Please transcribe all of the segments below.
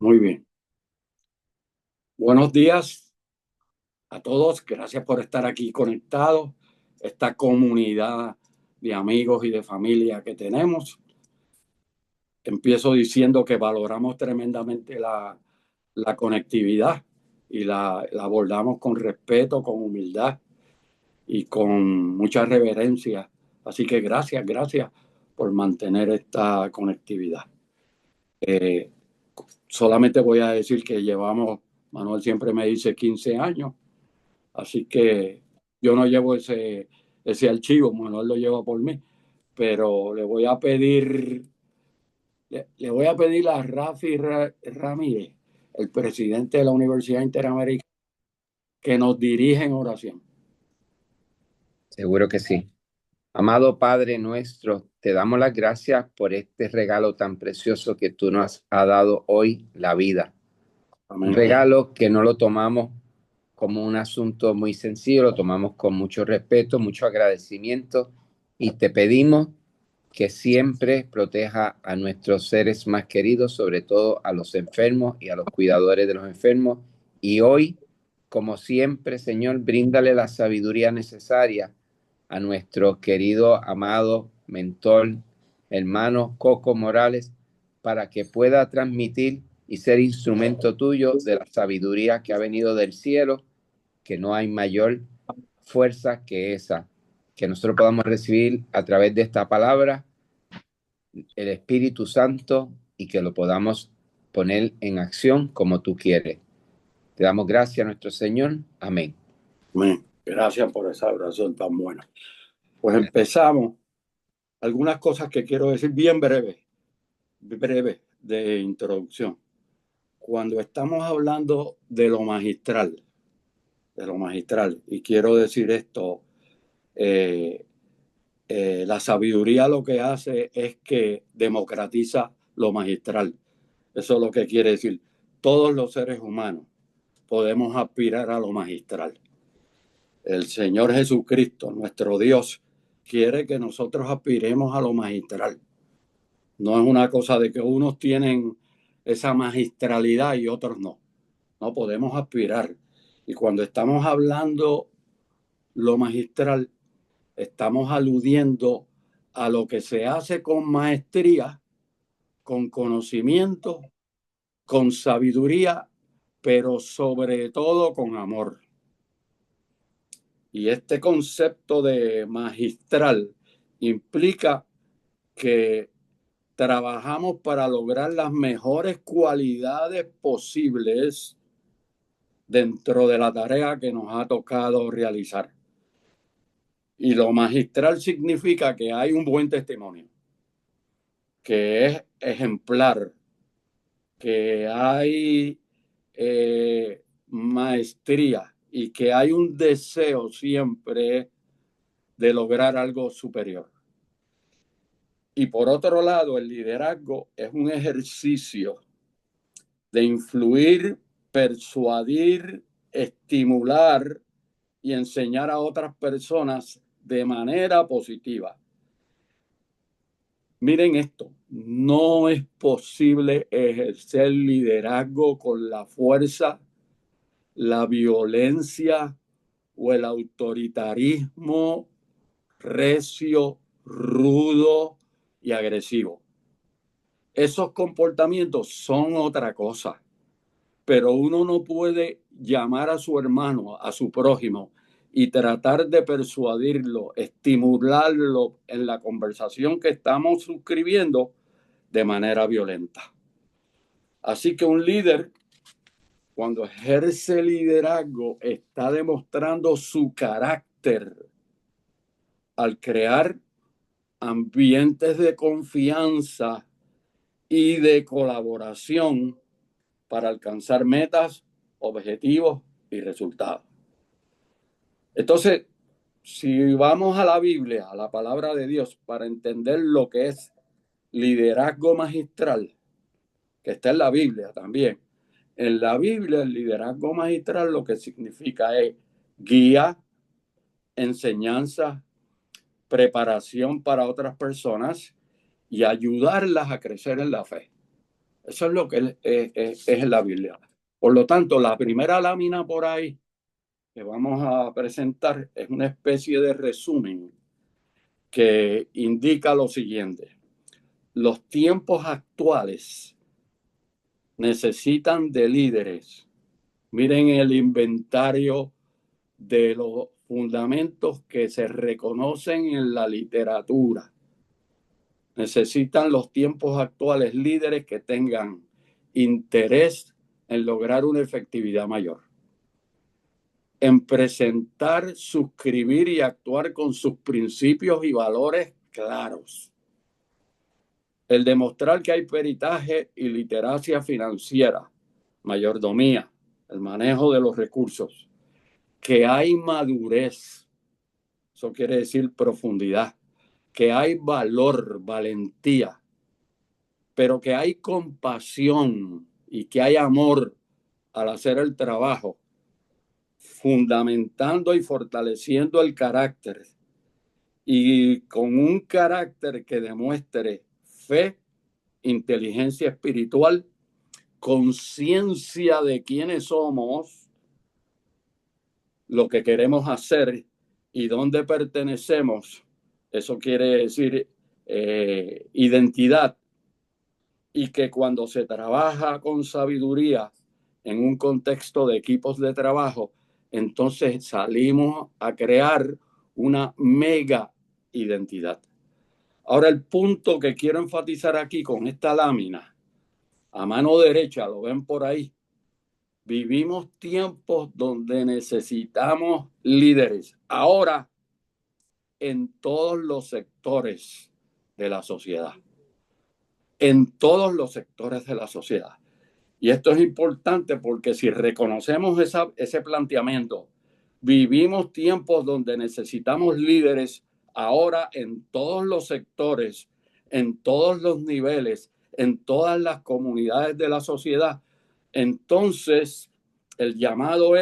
Muy bien. Buenos días a todos. Gracias por estar aquí conectados. Esta comunidad de amigos y de familia que tenemos. Empiezo diciendo que valoramos tremendamente la conectividad y la abordamos con respeto, con humildad y con mucha reverencia. Así que gracias por mantener esta conectividad. Eh, Solamente voy a decir que Manuel siempre me dice 15 años, así que yo no llevo ese archivo, Manuel lo lleva por mí, pero le voy a pedir a Rafi Ramírez, el presidente de la Universidad Interamericana, que nos dirija en oración. Seguro que sí. Amado Padre nuestro, te damos las gracias por este regalo tan precioso que tú nos has dado hoy, la vida. Un Amén. regalo que no lo tomamos como un asunto muy sencillo, lo tomamos con mucho respeto, mucho agradecimiento y te pedimos que siempre proteja a nuestros seres más queridos, sobre todo a los enfermos y a los cuidadores de los enfermos. Y hoy, como siempre, Señor, bríndale la sabiduría necesaria a nuestro querido, amado mentor, hermano Coco Morales, para que pueda transmitir y ser instrumento tuyo de la sabiduría que ha venido del cielo, que no hay mayor fuerza que esa, que nosotros podamos recibir a través de esta palabra el Espíritu Santo y que lo podamos poner en acción como tú quieres. Te damos gracias a nuestro Señor. Amén. Amén. Gracias por esa oración tan buena. Pues empezamos. Algunas cosas que quiero decir bien breve de introducción. Cuando estamos hablando de lo magistral, y quiero decir esto, eh, la sabiduría lo que hace es que democratiza lo magistral. Eso es lo que quiere decir. Todos los seres humanos podemos aspirar a lo magistral. El Señor Jesucristo, nuestro Dios, quiere que nosotros aspiremos a lo magistral. No es una cosa de que unos tienen esa magistralidad y otros no. No podemos aspirar. Y cuando estamos hablando lo magistral, estamos aludiendo a lo que se hace con maestría, con conocimiento, con sabiduría, pero sobre todo con amor. Y este concepto de magistral implica que trabajamos para lograr las mejores cualidades posibles dentro de la tarea que nos ha tocado realizar. Y lo magistral significa que hay un buen testimonio, que es ejemplar, que hay maestría y que hay un deseo siempre de lograr algo superior. Y por otro lado, el liderazgo es un ejercicio de influir, persuadir, estimular y enseñar a otras personas de manera positiva. Miren esto, no es posible ejercer liderazgo con la fuerza, la violencia o el autoritarismo recio, rudo y agresivo. Esos comportamientos son otra cosa, pero uno no puede llamar a su hermano, a su prójimo, y tratar de persuadirlo, estimularlo en la conversación que estamos suscribiendo de manera violenta. Así que un líder, cuando ejerce liderazgo, está demostrando su carácter al crear ambientes de confianza y de colaboración para alcanzar metas, objetivos y resultados. Entonces, si vamos a la Biblia, a la palabra de Dios, para entender lo que es liderazgo magistral, que está en la Biblia también. En la Biblia, el liderazgo magistral lo que significa es guía, enseñanza, preparación para otras personas y ayudarlas a crecer en la fe. Eso es lo que es en la Biblia. Por lo tanto, la primera lámina por ahí que vamos a presentar es una especie de resumen que indica lo siguiente. Los tiempos actuales necesitan de líderes. Miren el inventario de los fundamentos que se reconocen en la literatura. Necesitan los tiempos actuales líderes que tengan interés en lograr una efectividad mayor, en presentar, suscribir y actuar con sus principios y valores claros, el demostrar que hay peritaje y literacia financiera, mayordomía, el manejo de los recursos, que hay madurez, eso quiere decir profundidad, que hay valor, valentía, pero que hay compasión y que hay amor al hacer el trabajo, fundamentando y fortaleciendo el carácter y con un carácter que demuestre fe, inteligencia espiritual, conciencia de quiénes somos, lo que queremos hacer y dónde pertenecemos. Eso quiere decir identidad. Y que cuando se trabaja con sabiduría en un contexto de equipos de trabajo, entonces salimos a crear una mega identidad. Ahora, el punto que quiero enfatizar aquí con esta lámina, a mano derecha, lo ven por ahí, vivimos tiempos donde necesitamos líderes. Ahora, en todos los sectores de la sociedad. En todos los sectores de la sociedad. Y esto es importante porque si reconocemos ese planteamiento, vivimos tiempos donde necesitamos líderes ahora en todos los sectores, en todos los niveles, en todas las comunidades de la sociedad. Entonces, el llamado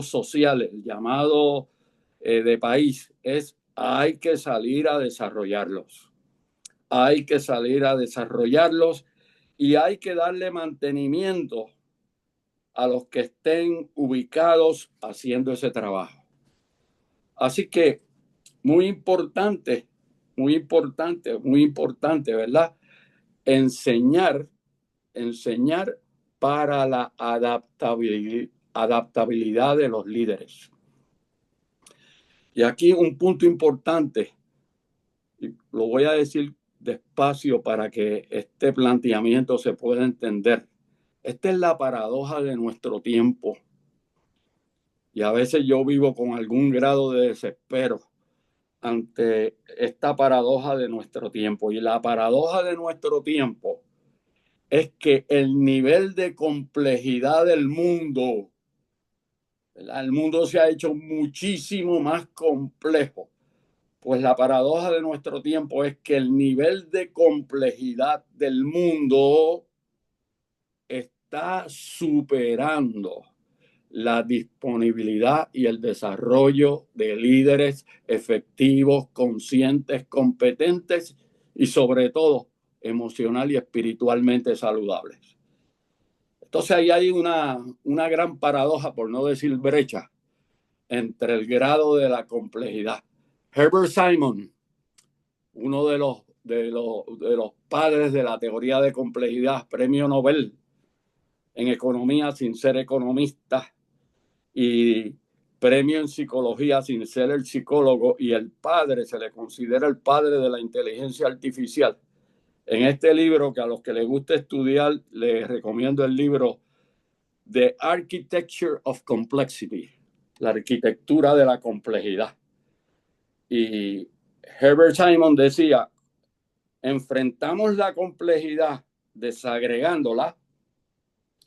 social, el llamado de país es hay que salir a desarrollarlos. Hay que salir a desarrollarlos y hay que darle mantenimiento a los que estén ubicados haciendo ese trabajo. Así que muy importante, muy importante, muy importante, ¿verdad? Enseñar para la adaptabilidad de los líderes. Y aquí un punto importante, y lo voy a decir despacio para que este planteamiento se pueda entender. Esta es la paradoja de nuestro tiempo. Y a veces yo vivo con algún grado de desespero ante esta paradoja de nuestro tiempo. Y la paradoja de nuestro tiempo es que el nivel de complejidad del mundo, ¿verdad? El mundo se ha hecho muchísimo más complejo. Pues la paradoja de nuestro tiempo es que el nivel de complejidad del mundo está superando la disponibilidad y el desarrollo de líderes efectivos, conscientes, competentes y sobre todo emocional y espiritualmente saludables. Entonces ahí hay una gran paradoja, por no decir brecha, entre el grado de la complejidad. Herbert Simon, uno de los padres de la teoría de complejidad, premio Nobel en economía sin ser economista y premio en psicología sin ser el psicólogo, y se le considera el padre de la inteligencia artificial. En este libro, que a los que les gusta estudiar, les recomiendo el libro The Architecture of Complexity, la arquitectura de la complejidad. Y Herbert Simon decía, enfrentamos la complejidad desagregándola,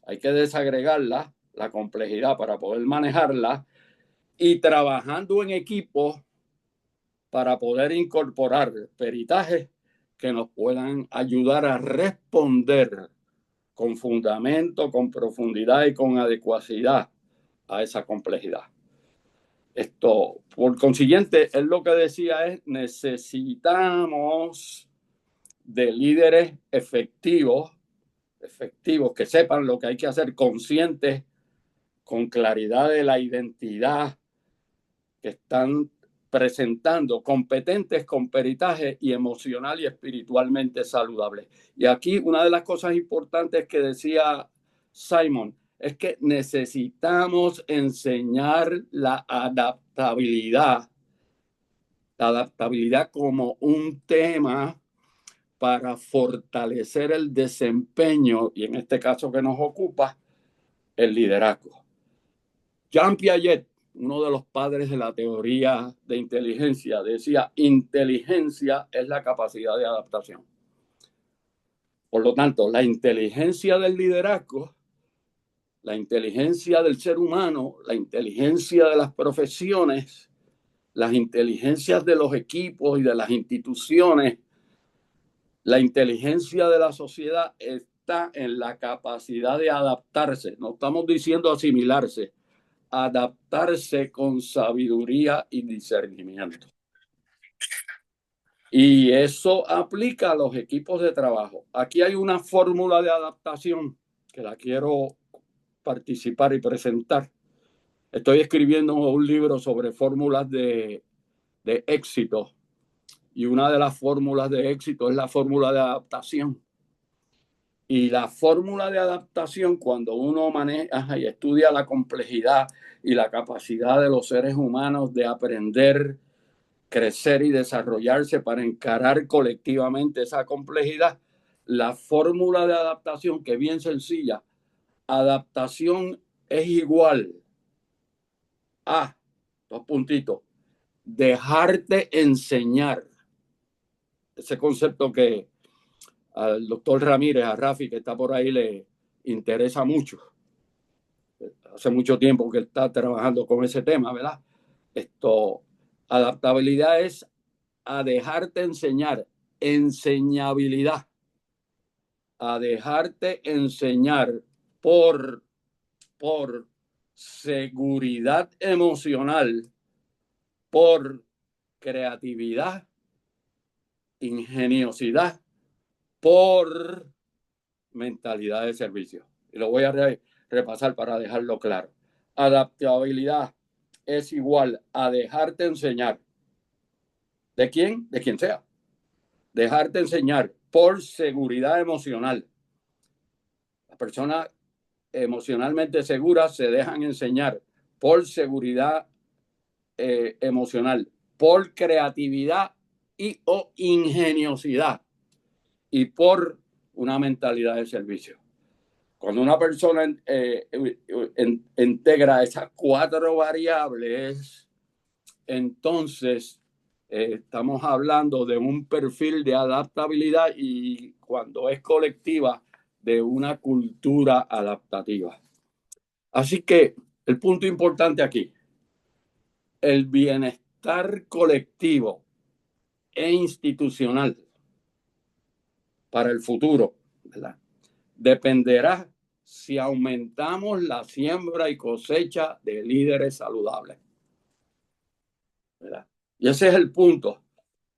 hay que desagregarla, la complejidad para poder manejarla, y trabajando en equipo para poder incorporar peritajes que nos puedan ayudar a responder con fundamento, con profundidad y con adecuacidad a esa complejidad. Esto, por consiguiente, él lo que decía es, necesitamos de líderes efectivos efectivos, que sepan lo que hay que hacer, conscientes, con claridad de la identidad que están presentando, competentes con peritaje y emocional y espiritualmente saludables. Y aquí una de las cosas importantes que decía Simon es que necesitamos enseñar la adaptabilidad como un tema para fortalecer el desempeño, y en este caso que nos ocupa, el liderazgo. Jean Piaget, uno de los padres de la teoría de inteligencia, decía: inteligencia es la capacidad de adaptación. Por lo tanto, la inteligencia del liderazgo, la inteligencia del ser humano, la inteligencia de las profesiones, las inteligencias de los equipos y de las instituciones, la inteligencia de la sociedad está en la capacidad de adaptarse. No estamos diciendo asimilarse, adaptarse con sabiduría y discernimiento. Y eso aplica a los equipos de trabajo. Aquí hay una fórmula de adaptación que la quiero participar y presentar. Estoy escribiendo un libro sobre fórmulas de éxito, y una de las fórmulas de éxito es la fórmula de adaptación. Y la fórmula de adaptación, cuando uno maneja y estudia la complejidad y la capacidad de los seres humanos de aprender, crecer y desarrollarse para encarar colectivamente esa complejidad, la fórmula de adaptación, que es bien sencilla: adaptación es igual a, dos puntitos, dejarte enseñar. Ese concepto que al doctor Ramírez, a Rafi, que está por ahí, le interesa mucho. Hace mucho tiempo que está trabajando con ese tema, ¿verdad? Adaptabilidad es a dejarte enseñar, enseñabilidad, a dejarte enseñar por seguridad emocional, por creatividad, ingeniosidad, por mentalidad de servicio. Y lo voy a repasar para dejarlo claro. Adaptabilidad es igual a dejarte enseñar. ¿De quién? De quien sea. Dejarte enseñar por seguridad emocional. Las personas emocionalmente seguras se dejan enseñar por seguridad emocional, por creatividad y o ingeniosidad, y por una mentalidad de servicio. Cuando una persona integra esas 4 variables, entonces estamos hablando de un perfil de adaptabilidad, y cuando es colectiva, de una cultura adaptativa. Así que el punto importante aquí: el bienestar colectivo e institucional para el futuro, ¿verdad?, dependerá si aumentamos la siembra y cosecha de líderes saludables, ¿verdad? Y ese es el punto.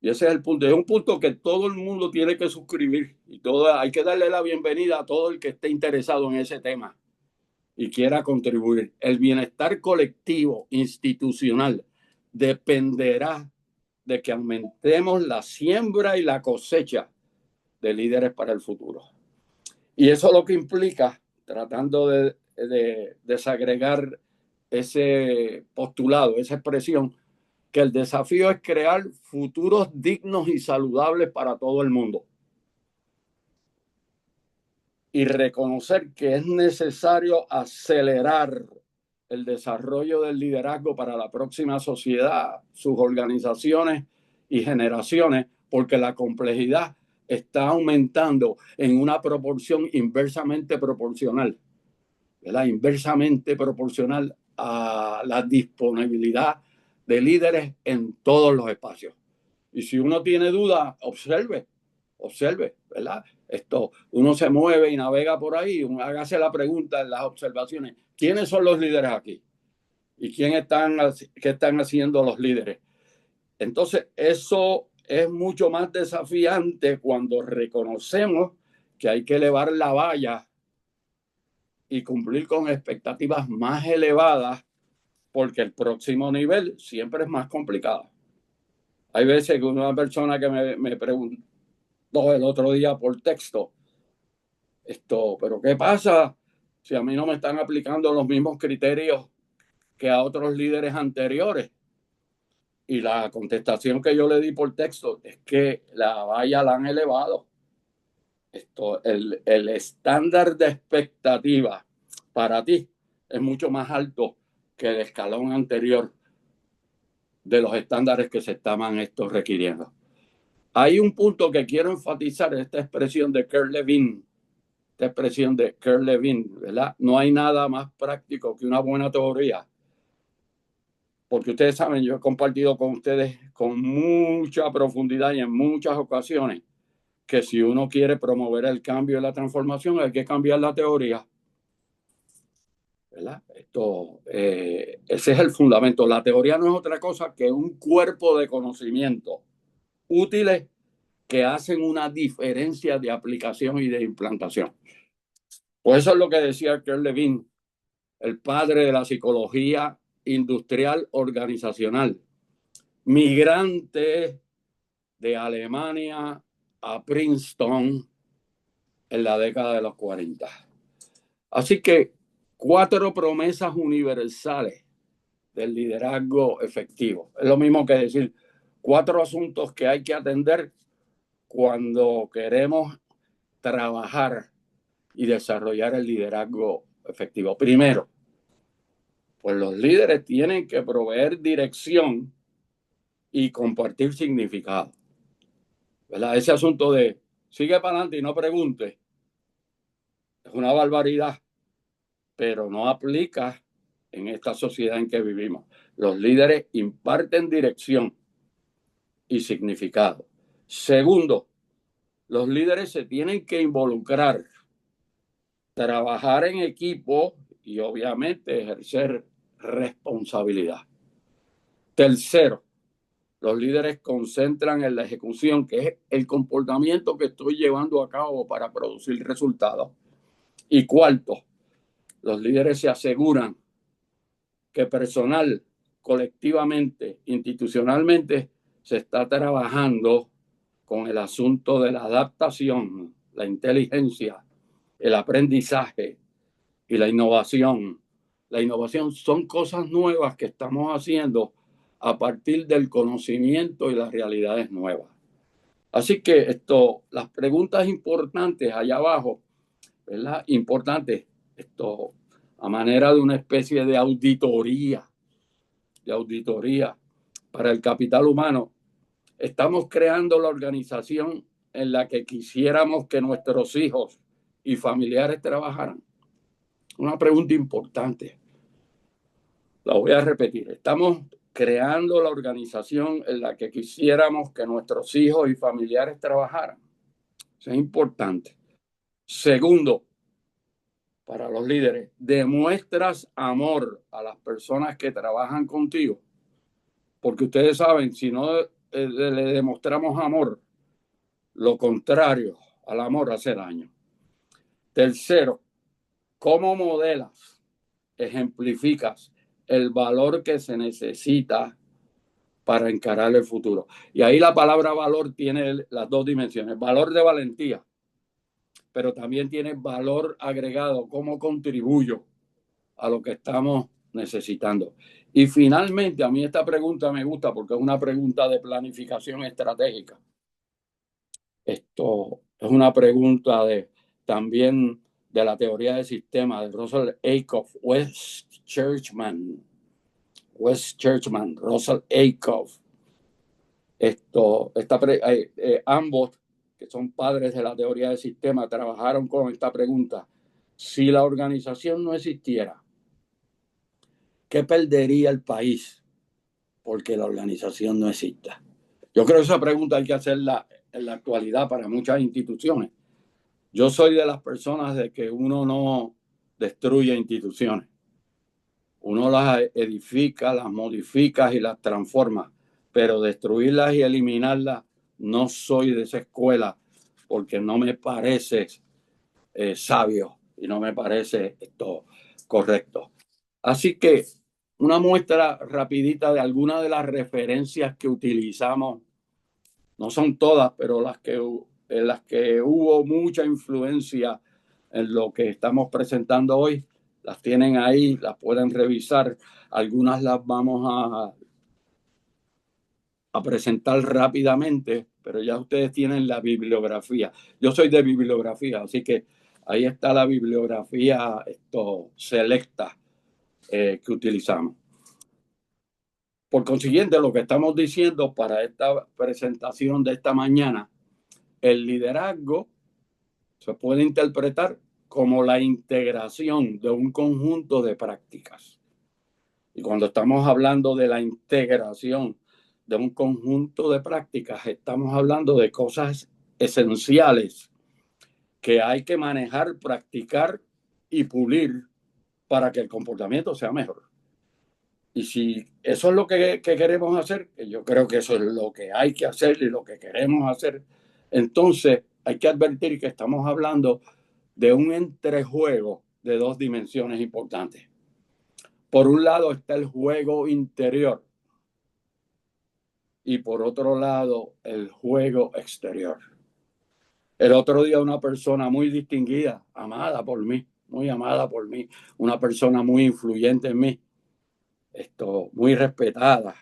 Y ese es el punto. Es un punto que todo el mundo tiene que suscribir, y hay que darle la bienvenida a todo el que esté interesado en ese tema y quiera contribuir. El bienestar colectivo institucional dependerá de que aumentemos la siembra y la cosecha de líderes para el futuro. Y eso lo que implica, tratando de desagregar ese postulado, esa expresión, que el desafío es crear futuros dignos y saludables para todo el mundo, y reconocer que es necesario acelerar el desarrollo del liderazgo para la próxima sociedad, sus organizaciones y generaciones, porque la complejidad está aumentando en una proporción inversamente proporcional, ¿verdad? Inversamente proporcional a la disponibilidad de líderes en todos los espacios. Y si uno tiene duda, observe, ¿verdad? Uno se mueve y navega por ahí, hágase la pregunta en las observaciones: ¿quiénes son los líderes aquí? ¿Y qué están haciendo los líderes? Entonces, eso es mucho más desafiante cuando reconocemos que hay que elevar la valla y cumplir con expectativas más elevadas, porque el próximo nivel siempre es más complicado. Hay veces que una persona que me preguntó el otro día por texto, pero ¿qué pasa si a mí no me están aplicando los mismos criterios que a otros líderes anteriores? Y la contestación que yo le di por texto es que la valla la han elevado. El estándar de expectativa para ti es mucho más alto que el escalón anterior de los estándares que se estaban requiriendo. Hay un punto que quiero enfatizar, esta expresión de Kurt Lewin, ¿verdad? No hay nada más práctico que una buena teoría, porque ustedes saben, yo he compartido con ustedes con mucha profundidad y en muchas ocasiones que si uno quiere promover el cambio y la transformación hay que cambiar la teoría, ¿verdad? Ese es el fundamento. La teoría no es otra cosa que un cuerpo de conocimientos útiles que hacen una diferencia de aplicación y de implantación. Pues eso es lo que decía Kurt Lewin, el padre de la psicología industrial organizacional, migrante de Alemania a Princeton en la década de los 40. Así que 4 promesas universales del liderazgo efectivo. Es lo mismo que decir 4 asuntos que hay que atender cuando queremos trabajar y desarrollar el liderazgo efectivo. Primero, pues los líderes tienen que proveer dirección y compartir significado, ¿verdad? Ese asunto de sigue para adelante y no pregunte es una barbaridad, pero no aplica en esta sociedad en que vivimos. Los líderes imparten dirección y significado. Segundo, los líderes se tienen que involucrar, trabajar en equipo y obviamente ejercer responsabilidad. Tercero, los líderes concentran en la ejecución, que es el comportamiento que estoy llevando a cabo para producir resultados. Y cuarto, los líderes se aseguran que personal, colectivamente, institucionalmente, se está trabajando con el asunto de la adaptación, la inteligencia, el aprendizaje y la innovación. La innovación son cosas nuevas que estamos haciendo a partir del conocimiento y las realidades nuevas. Así que las preguntas importantes allá abajo, ¿verdad? Importantes, a manera de una especie de auditoría para el capital humano. Estamos creando la organización en la que quisiéramos que nuestros hijos y familiares trabajaran. Una pregunta importante. La voy a repetir. Estamos creando la organización en la que quisiéramos que nuestros hijos y familiares trabajaran. Eso es importante. Segundo, para los líderes, demuestras amor a las personas que trabajan contigo. Porque ustedes saben, si no le demostramos amor, lo contrario al amor hace daño. Tercero, ¿cómo modelas, ejemplificas el valor que se necesita para encarar el futuro? Y ahí la palabra valor tiene las 2 dimensiones. Valor de valentía, pero también tiene valor agregado, cómo contribuyo a lo que estamos necesitando. Y finalmente, a mí esta pregunta me gusta porque es una pregunta de planificación estratégica. Esto es una pregunta también de la teoría del sistema de Russell Ackoff, Wes Churchman, Russell Ackoff. Ambos, que son padres de la teoría del sistema, trabajaron con esta pregunta. Si la organización no existiera, ¿qué perdería el país porque la organización no exista? Yo creo que esa pregunta hay que hacerla en la actualidad para muchas instituciones. Yo soy de las personas de que uno no destruye instituciones. Uno las edifica, las modifica y las transforma, pero destruirlas y eliminarlas, no soy de esa escuela porque no me parece sabio y no me parece esto correcto. Así que una muestra rapidita de algunas de las referencias que utilizamos, no son todas, pero en las que hubo mucha influencia en lo que estamos presentando hoy, las tienen ahí, las pueden revisar. Algunas las vamos a presentar rápidamente, pero ya ustedes tienen la bibliografía. Yo soy de bibliografía, así que ahí está la bibliografía selecta que utilizamos. Por consiguiente, lo que estamos diciendo para esta presentación de esta mañana, el liderazgo se puede interpretar como la integración de un conjunto de prácticas. Y cuando estamos hablando de la integración de un conjunto de prácticas, estamos hablando de cosas esenciales que hay que manejar, practicar y pulir para que el comportamiento sea mejor. Y si eso es lo que queremos hacer, que yo creo que eso es lo que hay que hacer y lo que queremos hacer, entonces hay que advertir que estamos hablando de un entrejuego de dos dimensiones importantes. Por un lado está el juego interior y por otro lado el juego exterior. El otro día una persona muy distinguida, amada por mí, muy amada por mí, una persona muy influyente en mí, muy respetada,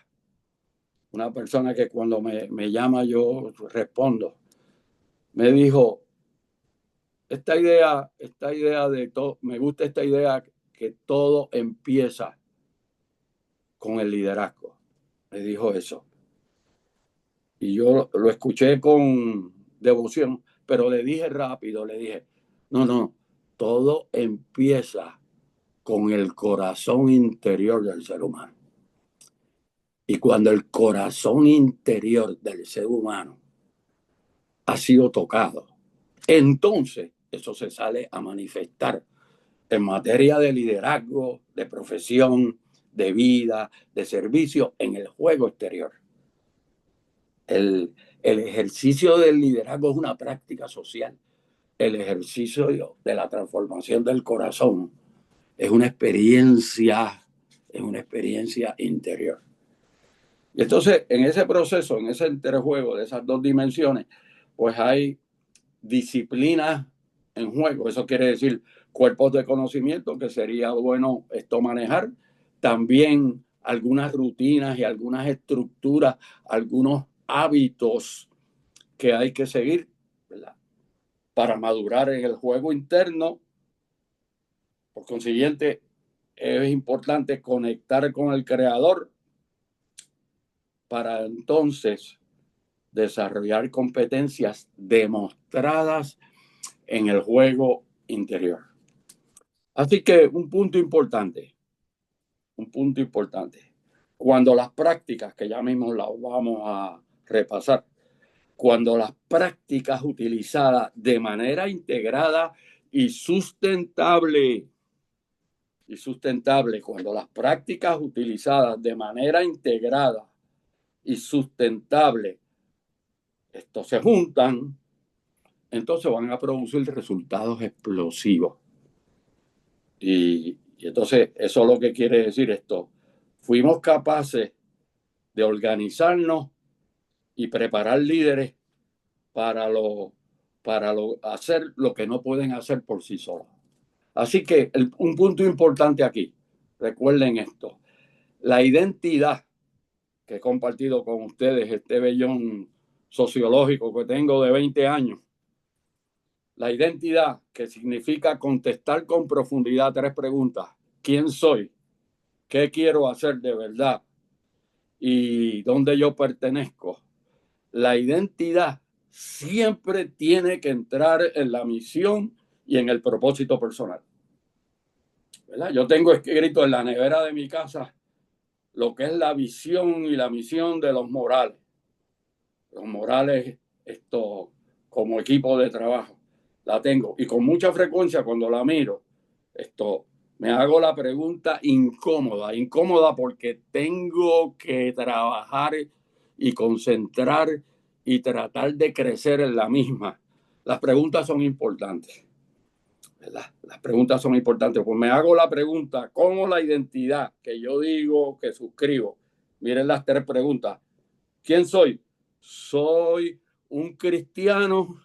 una persona que cuando me llama yo respondo, me dijo, esta idea de todo, me gusta esta idea que todo empieza con el liderazgo. Me dijo eso. Y yo lo escuché con devoción, pero le dije rápido, le dije, no, todo empieza con el corazón interior del ser humano. Y cuando el corazón interior del ser humano ha sido tocado, entonces eso se sale a manifestar en materia de liderazgo, de profesión, de vida, de servicio en el juego exterior. El ejercicio del liderazgo es una práctica social. El ejercicio de la transformación del corazón es una experiencia interior. Y entonces, en ese proceso, en ese interjuego de esas dos dimensiones, pues hay disciplinas en juego. Eso quiere decir cuerpos de conocimiento que sería bueno manejar. También algunas rutinas y algunas estructuras, algunos hábitos que hay que seguir, ¿verdad?, para madurar en el juego interno. Por consiguiente, es importante conectar con el creador para entonces desarrollar competencias demostradas en el juego interior. Así que un punto importante, cuando las prácticas, que ya mismo las vamos a repasar, cuando las prácticas utilizadas de manera integrada y sustentable, cuando las prácticas utilizadas de manera integrada y sustentable, se juntan, entonces van a producir resultados explosivos. Y entonces eso es lo que quiere decir esto. Fuimos capaces de organizarnos y preparar líderes para hacer lo que no pueden hacer por sí solos. Así que un punto importante aquí, recuerden esto, la identidad que he compartido con ustedes, este vellón sociológico que tengo de 20 años, la identidad, que significa contestar con profundidad 3 preguntas. ¿Quién soy? ¿Qué quiero hacer de verdad? ¿Y dónde yo pertenezco? La identidad siempre tiene que entrar en la misión y en el propósito personal, ¿verdad? Yo tengo escrito en la nevera de mi casa lo que es la visión y la misión de los Morales. Los Morales, como equipo de trabajo, la tengo. Y con mucha frecuencia cuando la miro, me hago la pregunta incómoda porque tengo que trabajar y concentrar y tratar de crecer en la misma. Las preguntas son importantes. ¿verdad? Las preguntas son importantes. Pues me hago la pregunta, ¿cómo la identidad que yo digo que suscribo? Miren las 3 preguntas. ¿Quién soy? Soy un cristiano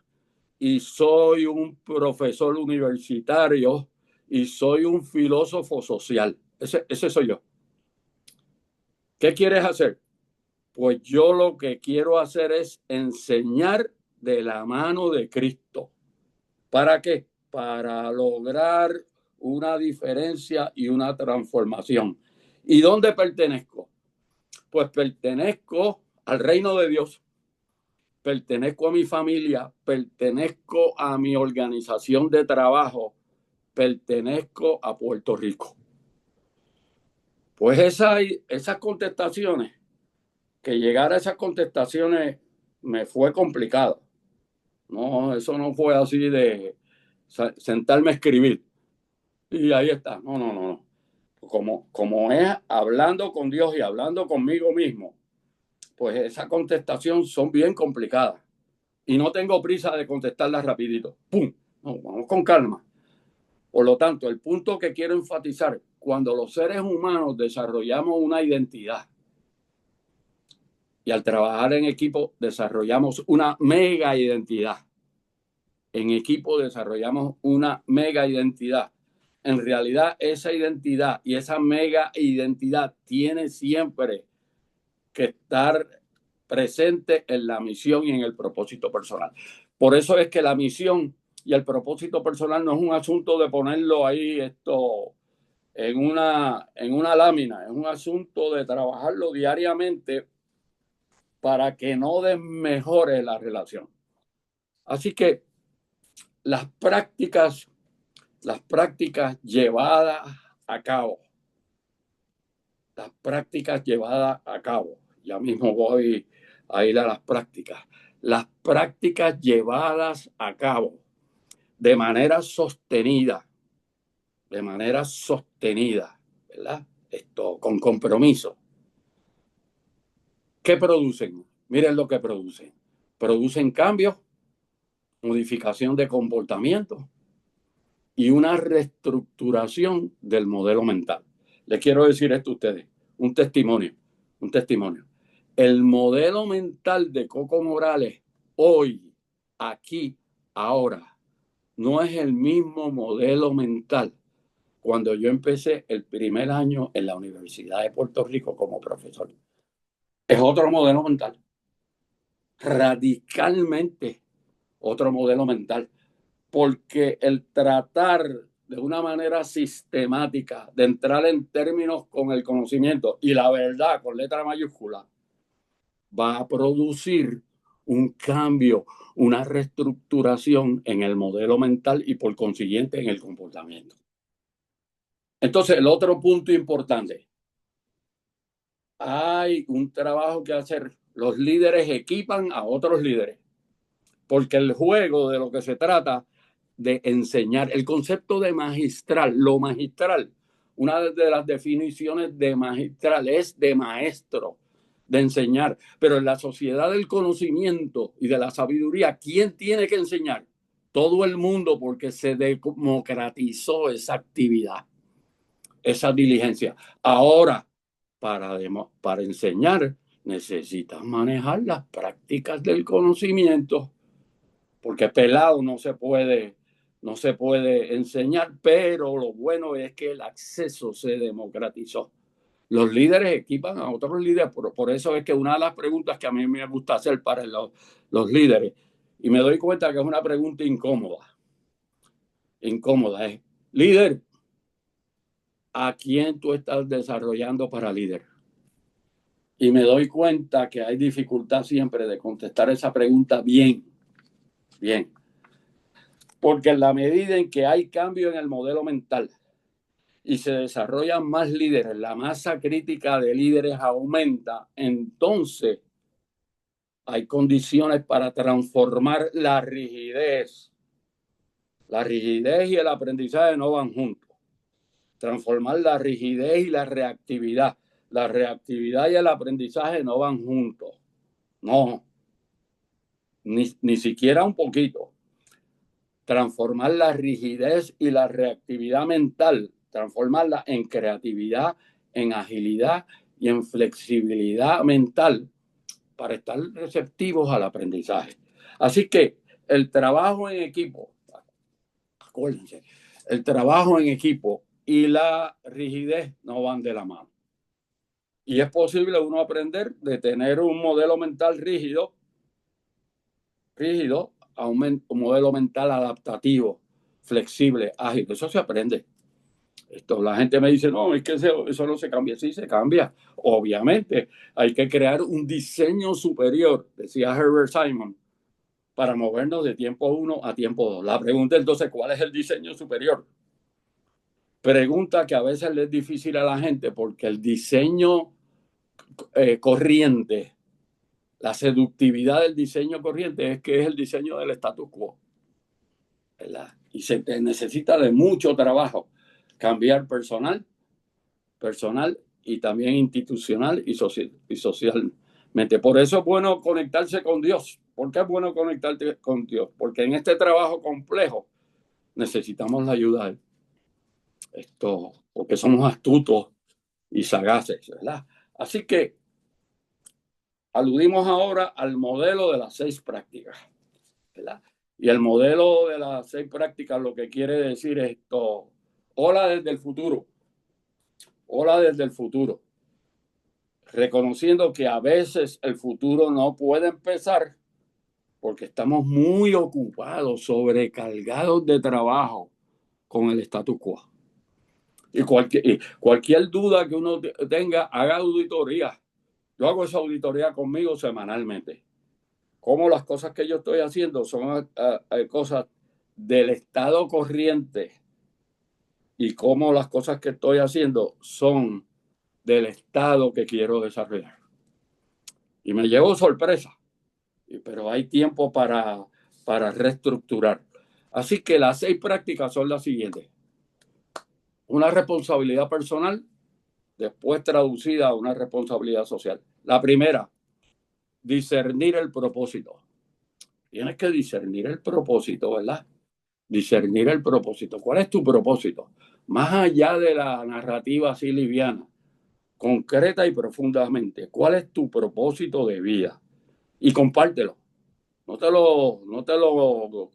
y soy un profesor universitario y soy un filósofo social. Ese soy yo. ¿Qué quieres hacer? Pues yo lo que quiero hacer es enseñar de la mano de Cristo. ¿Para qué? Para lograr una diferencia y una transformación. ¿Y dónde pertenezco? Pues pertenezco al reino de Dios, pertenezco a mi familia, pertenezco a mi organización de trabajo, pertenezco a Puerto Rico. Pues esas contestaciones, que llegar a esas contestaciones me fue complicado. No, eso no fue así de sentarme a escribir. Y ahí está. No, no, no, no. Como es hablando con Dios y hablando conmigo mismo, pues esas contestaciones son bien complicadas. Y no tengo prisa de contestarlas rapidito. ¡Pum! No, vamos con calma. Por lo tanto, el punto que quiero enfatizar, cuando los seres humanos desarrollamos una identidad y al trabajar en equipo desarrollamos una mega identidad. En equipo desarrollamos una mega identidad. En realidad, esa identidad y esa mega identidad tiene siempre que estar presente en la misión y en el propósito personal. Por eso es que la misión y el propósito personal no es un asunto de ponerlo ahí en una lámina, es un asunto de trabajarlo diariamente para que no desmejore la relación. Así que las prácticas llevadas a cabo, ya mismo voy a ir a las prácticas llevadas a cabo de manera sostenida, ¿verdad? Esto con compromiso. ¿Qué producen? Miren lo que producen. Producen cambios, modificación de comportamiento y una reestructuración del modelo mental. Les quiero decir esto a ustedes, un testimonio. El modelo mental de Coco Morales hoy, aquí, ahora, no es el mismo modelo mental cuando yo empecé el primer año en la Universidad de Puerto Rico como profesor. Es otro modelo mental, radicalmente otro modelo mental, porque el tratar de una manera sistemática de entrar en términos con el conocimiento y la verdad con letra mayúscula va a producir un cambio, una reestructuración en el modelo mental y por consiguiente en el comportamiento. Entonces, el otro punto importante, hay un trabajo que hacer. Los líderes equipan a otros líderes, porque el juego de lo que se trata de enseñar, el concepto de magistral, lo magistral, una de las definiciones de magistral es de maestro, de enseñar, pero en la sociedad del conocimiento y de la sabiduría, ¿quién tiene que enseñar? Todo el mundo, porque se democratizó esa actividad, esa diligencia. Ahora, para enseñar, necesitas manejar las prácticas del conocimiento, porque pelado no se puede enseñar, pero lo bueno es que el acceso se democratizó. Los líderes equipan a otros líderes, por eso es que una de las preguntas que a mí me gusta hacer para los líderes, y me doy cuenta que es una pregunta incómoda, es, líder, ¿a quién tú estás desarrollando para líder? Y me doy cuenta que hay dificultad siempre de contestar esa pregunta bien. Porque en la medida en que hay cambio en el modelo mental y se desarrollan más líderes, la masa crítica de líderes aumenta, entonces hay condiciones para transformar la rigidez. La rigidez y el aprendizaje no van juntos. Transformar la rigidez y la reactividad. La reactividad y el aprendizaje no van juntos. No, ni siquiera un poquito. transformar la rigidez y la reactividad mental, transformarla en creatividad, en agilidad y en flexibilidad mental para estar receptivos al aprendizaje. Así que el trabajo en equipo, acuérdense, el trabajo en equipo y la rigidez no van de la mano. Y es posible uno aprender de tener un modelo mental rígido a un modelo mental adaptativo, flexible, ágil. Eso se aprende. La gente me dice, no, es que eso no se cambia. Sí, se cambia. Obviamente, hay que crear un diseño superior, decía Herbert Simon, para movernos de tiempo 1 a tiempo 2. La pregunta entonces, ¿cuál es el diseño superior? Pregunta que a veces le es difícil a la gente porque el diseño corriente, la seductividad del diseño corriente es que es el diseño del status quo, ¿verdad? Y se necesita de mucho trabajo cambiar personal y también institucional y socialmente. Por eso es bueno conectarse con Dios. ¿Por qué es bueno conectarte con Dios? Porque en este trabajo complejo necesitamos la ayuda de Él. Porque somos astutos y sagaces, ¿verdad? Así que aludimos ahora al modelo de las 6 prácticas, ¿verdad? Y el modelo de las 6 prácticas lo que quiere decir es hola desde el futuro. Hola desde el futuro. Reconociendo que a veces el futuro no puede empezar porque estamos muy ocupados, sobrecargados de trabajo con el status quo. Y cualquier duda que uno tenga, haga auditoría. Yo hago esa auditoría conmigo semanalmente. Cómo las cosas que yo estoy haciendo son cosas del estado corriente y cómo las cosas que estoy haciendo son del estado que quiero desarrollar. Y me llevo sorpresa, pero hay tiempo para reestructurar. Así que las 6 prácticas son las siguientes. Una responsabilidad personal, después traducida a una responsabilidad social. La primera, discernir el propósito. Tienes que discernir el propósito, ¿verdad? Discernir el propósito. ¿Cuál es tu propósito? Más allá de la narrativa así liviana, concreta y profundamente, ¿cuál es tu propósito de vida? Y compártelo. No te lo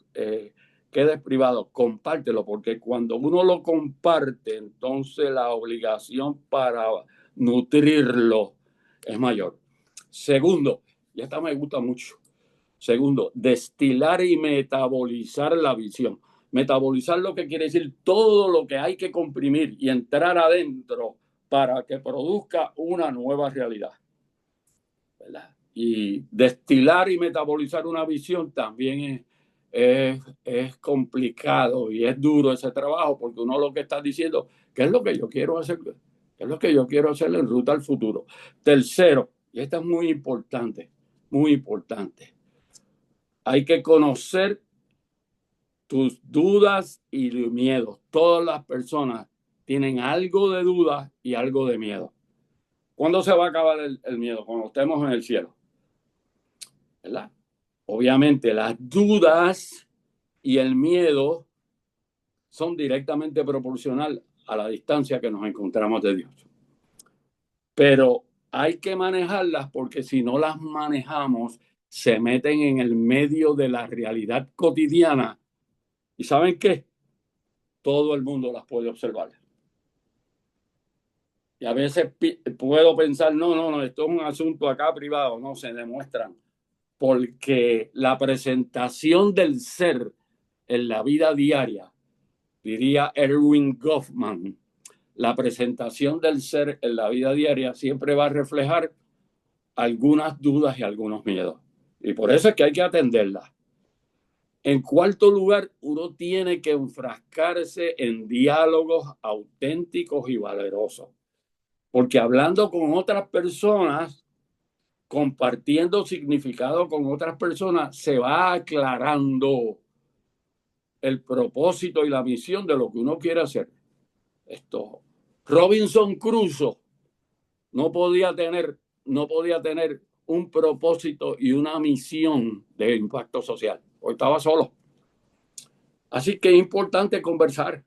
quedes privado, compártelo, porque cuando uno lo comparte, entonces la obligación para nutrirlo es mayor. Segundo, y esta me gusta mucho. Segundo, destilar y metabolizar la visión. Metabolizar lo que quiere decir todo lo que hay que comprimir y entrar adentro para que produzca una nueva realidad, ¿verdad? Y destilar y metabolizar una visión también es complicado y es duro ese trabajo, porque uno lo que está diciendo, ¿qué es lo que yo quiero hacer? ¿Qué es lo que yo quiero hacer en ruta al futuro? Tercero, y esta es muy importante, hay que conocer tus dudas y miedos. Todas las personas tienen algo de duda y algo de miedo. ¿Cuándo se va a acabar el miedo? Cuando estemos en el cielo, ¿verdad? Obviamente las dudas y el miedo son directamente proporcional a la distancia que nos encontramos de Dios. Pero hay que manejarlas porque si no las manejamos, se meten en el medio de la realidad cotidiana. ¿Y saben qué? Todo el mundo las puede observar. Y a veces puedo pensar, no, esto es un asunto acá privado. No, se demuestran. Porque la presentación del ser en la vida diaria, diría Erwin Goffman, la presentación del ser en la vida diaria siempre va a reflejar algunas dudas y algunos miedos. Y por eso es que hay que atenderlas. En cuarto lugar, uno tiene que enfrascarse en diálogos auténticos y valerosos. Porque hablando con otras personas, compartiendo significado con otras personas, se va aclarando el propósito y la misión de lo que uno quiere hacer. Robinson Crusoe no podía tener un propósito y una misión de impacto social, porque estaba solo. Así que es importante conversar.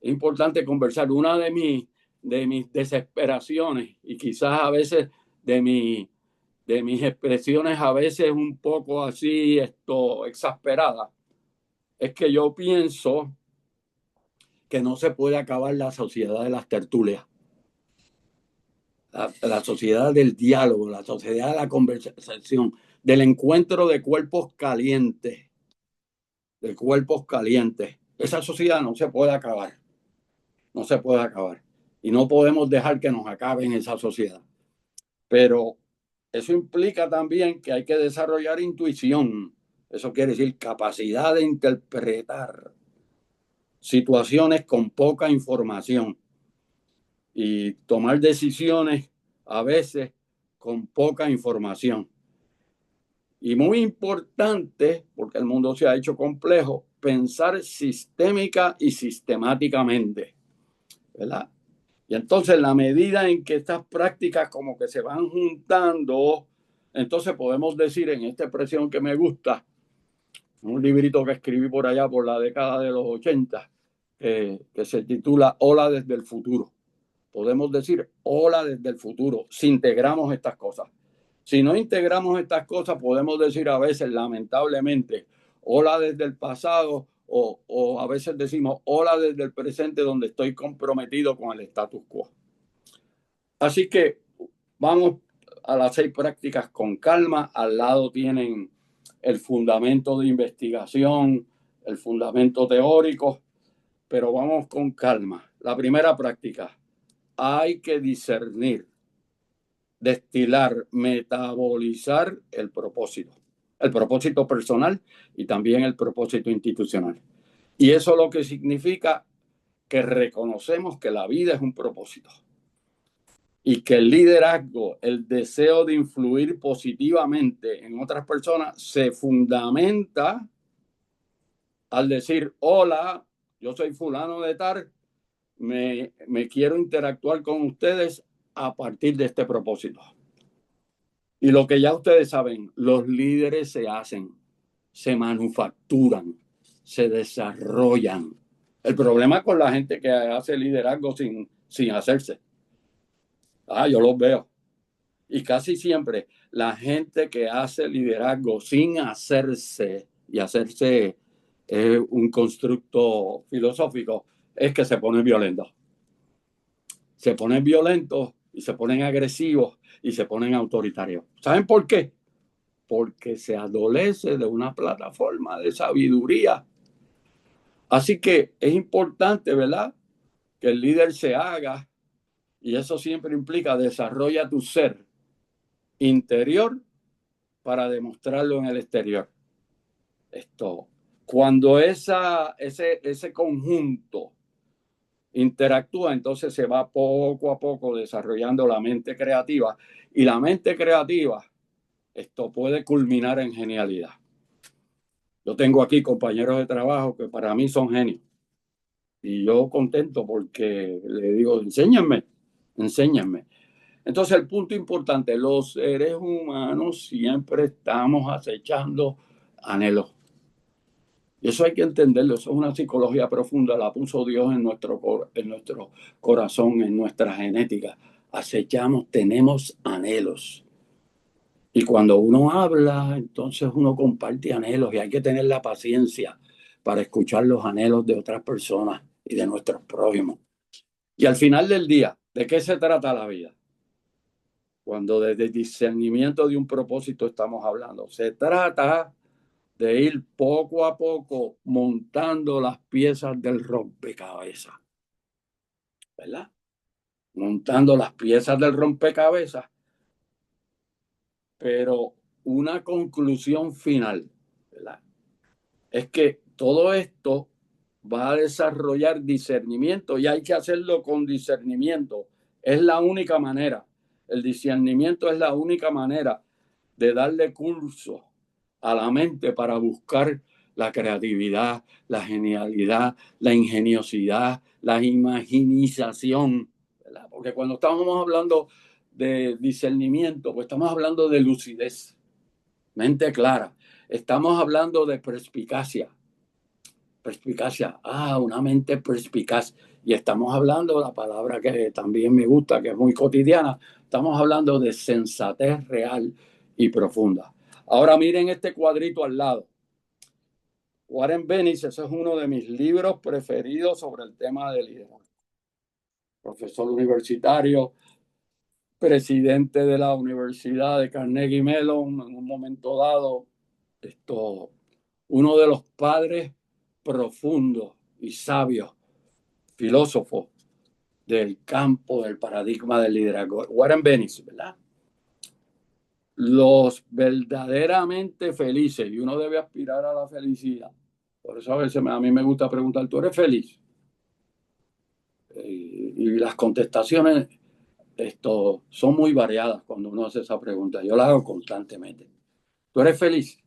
Es importante conversar. Una de mis desesperaciones y quizás a veces de mis expresiones a veces un poco así exasperadas es que yo pienso que no se puede acabar la sociedad de las tertulias, la sociedad del diálogo, la sociedad de la conversación, del encuentro de cuerpos calientes, de cuerpos calientes. Esa sociedad no se puede acabar, no se puede acabar. Y no podemos dejar que nos acabe en esa sociedad. Pero eso implica también que hay que desarrollar intuición. Eso quiere decir capacidad de interpretar situaciones con poca información y tomar decisiones a veces con poca información. Y muy importante, porque el mundo se ha hecho complejo, pensar sistémica y sistemáticamente, ¿verdad? Y entonces, la medida en que estas prácticas como que se van juntando, entonces podemos decir en esta expresión que me gusta, un librito que escribí por allá por la década de los 80, que se titula Hola desde el futuro. Podemos decir hola desde el futuro si integramos estas cosas. Si no integramos estas cosas, podemos decir a veces, lamentablemente, hola desde el pasado o a veces decimos hola desde el presente donde estoy comprometido con el status quo. Así que vamos a las 6 prácticas con calma. Al lado tienen el fundamento de investigación, el fundamento teórico, pero vamos con calma. La primera práctica, hay que discernir, destilar, metabolizar el propósito personal y también el propósito institucional. Y eso lo que significa que reconocemos que la vida es un propósito y que el liderazgo, el deseo de influir positivamente en otras personas, se fundamenta al decir, hola, yo soy fulano de tal, me quiero interactuar con ustedes a partir de este propósito. Y lo que ya ustedes saben, los líderes se hacen, se manufacturan, se desarrollan. El problema con la gente que hace liderazgo sin hacerse. Yo los veo. Y casi siempre la gente que hace liderazgo sin hacerse, y hacerse un constructo filosófico, es que se ponen violentos. Se ponen violentos y se ponen agresivos y se ponen autoritarios. ¿Saben por qué? Porque se adolece de una plataforma de sabiduría. Así que es importante, ¿verdad?, que el líder se haga, y eso siempre implica desarrolla tu ser interior para demostrarlo en el exterior. Cuando ese conjunto interactúa, entonces se va poco a poco desarrollando la mente creativa, y la mente creativa, puede culminar en genialidad. Yo tengo aquí compañeros de trabajo que para mí son genios. Y yo contento porque le digo, enséñame. Entonces, el punto importante, los seres humanos siempre estamos acechando anhelos. Y eso hay que entenderlo, eso es una psicología profunda, la puso Dios en nuestro corazón, en nuestra genética. Acechamos, tenemos anhelos. Y cuando uno habla, entonces uno comparte anhelos y hay que tener la paciencia para escuchar los anhelos de otras personas y de nuestros prójimos. Y al final del día, ¿de qué se trata la vida? Cuando desde el discernimiento de un propósito estamos hablando, se trata de ir poco a poco montando las piezas del rompecabezas, ¿verdad? Montando las piezas del rompecabezas, pero una conclusión final, ¿verdad?, es que todo esto va a desarrollar discernimiento y hay que hacerlo con discernimiento. Es la única manera. El discernimiento es la única manera de darle curso a la mente para buscar la creatividad, la genialidad, la ingeniosidad, la imaginización, ¿verdad? Porque cuando estamos hablando de discernimiento, pues estamos hablando de lucidez, mente clara. Estamos hablando de perspicacia. Perspicacia. Una mente perspicaz. Y estamos hablando de la palabra que también me gusta, que es muy cotidiana. Estamos hablando de sensatez real y profunda. Ahora miren este cuadrito al lado. Warren Bennis, ese es uno de mis libros preferidos sobre el tema de liderazgo. Profesor universitario, presidente de la Universidad de Carnegie Mellon en un momento dado, uno de los padres profundos y sabios filósofos del campo del paradigma del liderazgo. Warren Bennis, ¿verdad? Los verdaderamente felices, y uno debe aspirar a la felicidad. Por eso a veces a mí me gusta preguntar, ¿tú eres feliz? Y las contestaciones son muy variadas cuando uno hace esa pregunta. Yo la hago constantemente. ¿Tú eres feliz?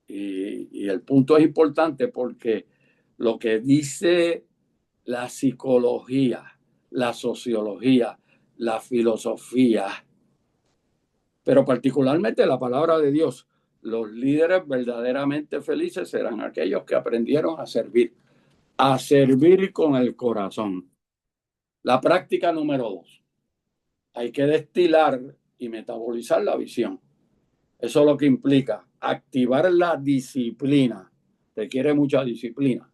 Y el punto es importante porque lo que dice la psicología, la sociología, la filosofía, pero particularmente la palabra de Dios, los líderes verdaderamente felices serán aquellos que aprendieron a servir con el corazón. La práctica número 2. Hay que destilar y metabolizar la visión. Eso es lo que implica activar la disciplina, requiere mucha disciplina,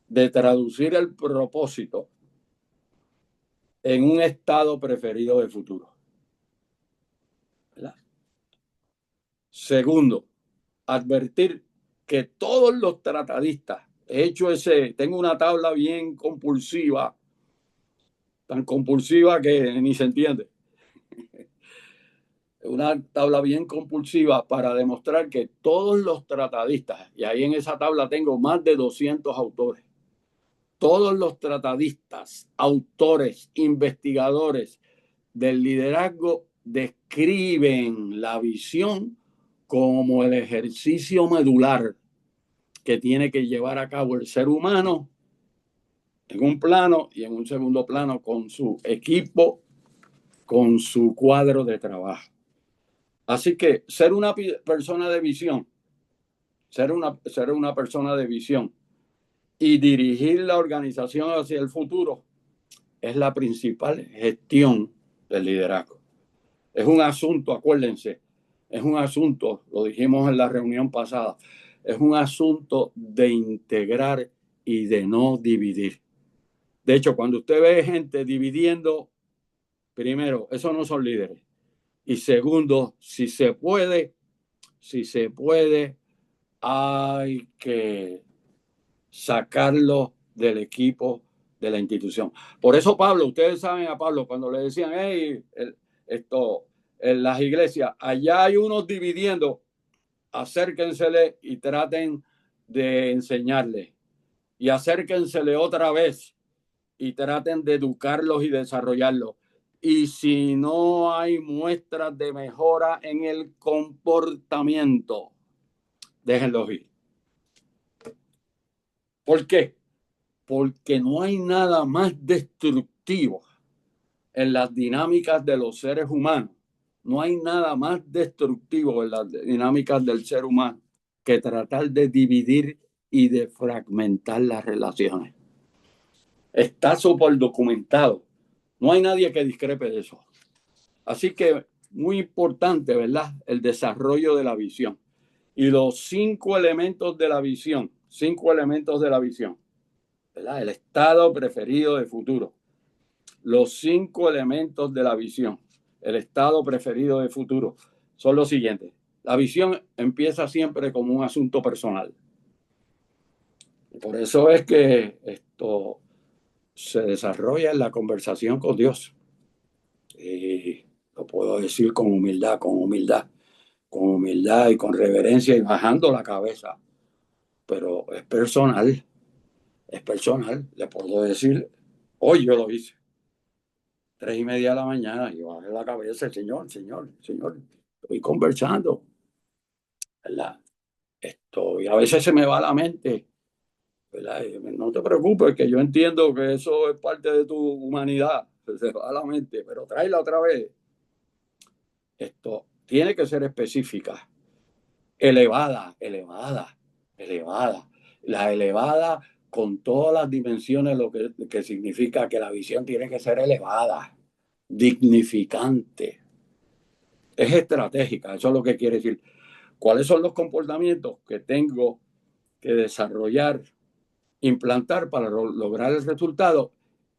de traducir el propósito en un estado preferido de futuro. ¿Verdad? Segundo, advertir que todos los tratadistas, tengo una tabla bien compulsiva, tan compulsiva que ni se entiende, una tabla bien compulsiva para demostrar que todos los tratadistas, y ahí en esa tabla tengo más de 200 autores, todos los tratadistas, autores, investigadores del liderazgo describen la visión como el ejercicio medular que tiene que llevar a cabo el ser humano en un plano y en un segundo plano con su equipo, con su cuadro de trabajo. Así que ser una persona de visión, ser una persona de visión y dirigir la organización hacia el futuro es la principal gestión del liderazgo. Es un asunto, acuérdense, es un asunto, lo dijimos en la reunión pasada, es un asunto de integrar y de no dividir. De hecho, cuando usted ve gente dividiendo, primero, esos no son líderes. Y segundo, si se puede, hay que sacarlo del equipo de la institución. Por eso Pablo, ustedes saben a Pablo, cuando le decían, hey, en las iglesias, allá hay unos dividiendo, acérquensele y traten de enseñarle. Y acérquensele otra vez y traten de educarlos y desarrollarlos. Y si no hay muestras de mejora en el comportamiento, déjenlos ir. ¿Por qué? Porque no hay nada más destructivo en las dinámicas de los seres humanos. No hay nada más destructivo en las dinámicas del ser humano que tratar de dividir y de fragmentar las relaciones. Está súper documentado. No hay nadie que discrepe de eso. Así que muy importante, ¿verdad? El desarrollo de la visión. Y los 5 elementos de la visión, ¿verdad? El estado preferido de futuro. Los 5 elementos de la visión, el estado preferido de futuro, son los siguientes. La visión empieza siempre como un asunto personal. Por eso es que esto se desarrolla en la conversación con Dios. Y lo puedo decir con humildad y con reverencia y bajando la cabeza. Pero es personal. Le puedo decir, hoy yo lo hice. 3:30 de la mañana, y bajé la cabeza, señor, estoy conversando, ¿verdad? Y a veces se me va la mente, ¿verdad? No te preocupes, que yo entiendo que eso es parte de tu humanidad, se va la mente, pero tráela otra vez. Esto tiene que ser específica, elevada. La elevada con todas las dimensiones, lo que significa que la visión tiene que ser elevada, dignificante. Es estratégica, eso es lo que quiere decir. ¿Cuáles son los comportamientos que tengo que desarrollar, implantar para lograr el resultado?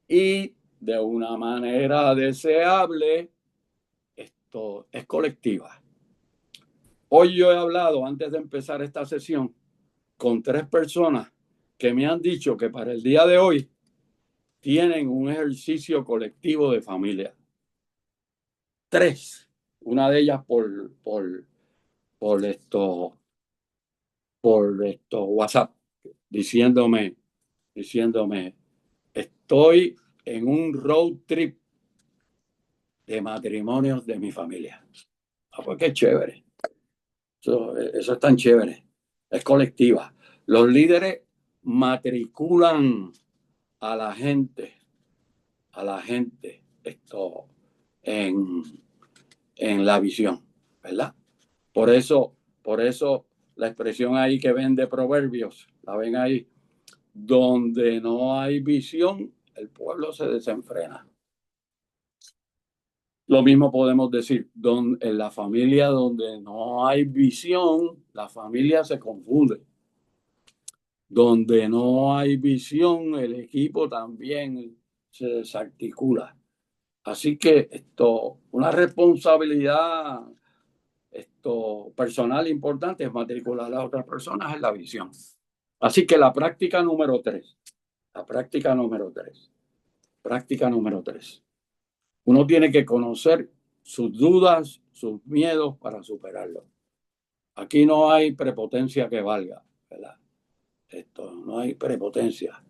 Y de una manera deseable, esto es colectiva. Hoy yo he hablado, antes de empezar esta sesión, con 3 personas que me han dicho que para el día de hoy tienen un ejercicio colectivo de familia. 3. Una de ellas por WhatsApp, diciéndome, estoy en un road trip de matrimonios de mi familia. Pues qué chévere. Eso es tan chévere. Es colectiva. Los líderes matriculan a la gente, en, en la visión, ¿verdad? Por eso la expresión ahí que ven de Proverbios, la ven ahí, donde no hay visión, el pueblo se desenfrena. Lo mismo podemos decir, en la familia donde no hay visión, la familia se confunde. Donde no hay visión, el equipo también se desarticula. Así que una responsabilidad personal importante es matricular a las otras personas en la visión. Así que la práctica número 3. Uno tiene que conocer sus dudas, sus miedos para superarlos. Aquí no hay prepotencia que valga, ¿verdad? No hay prepotencia.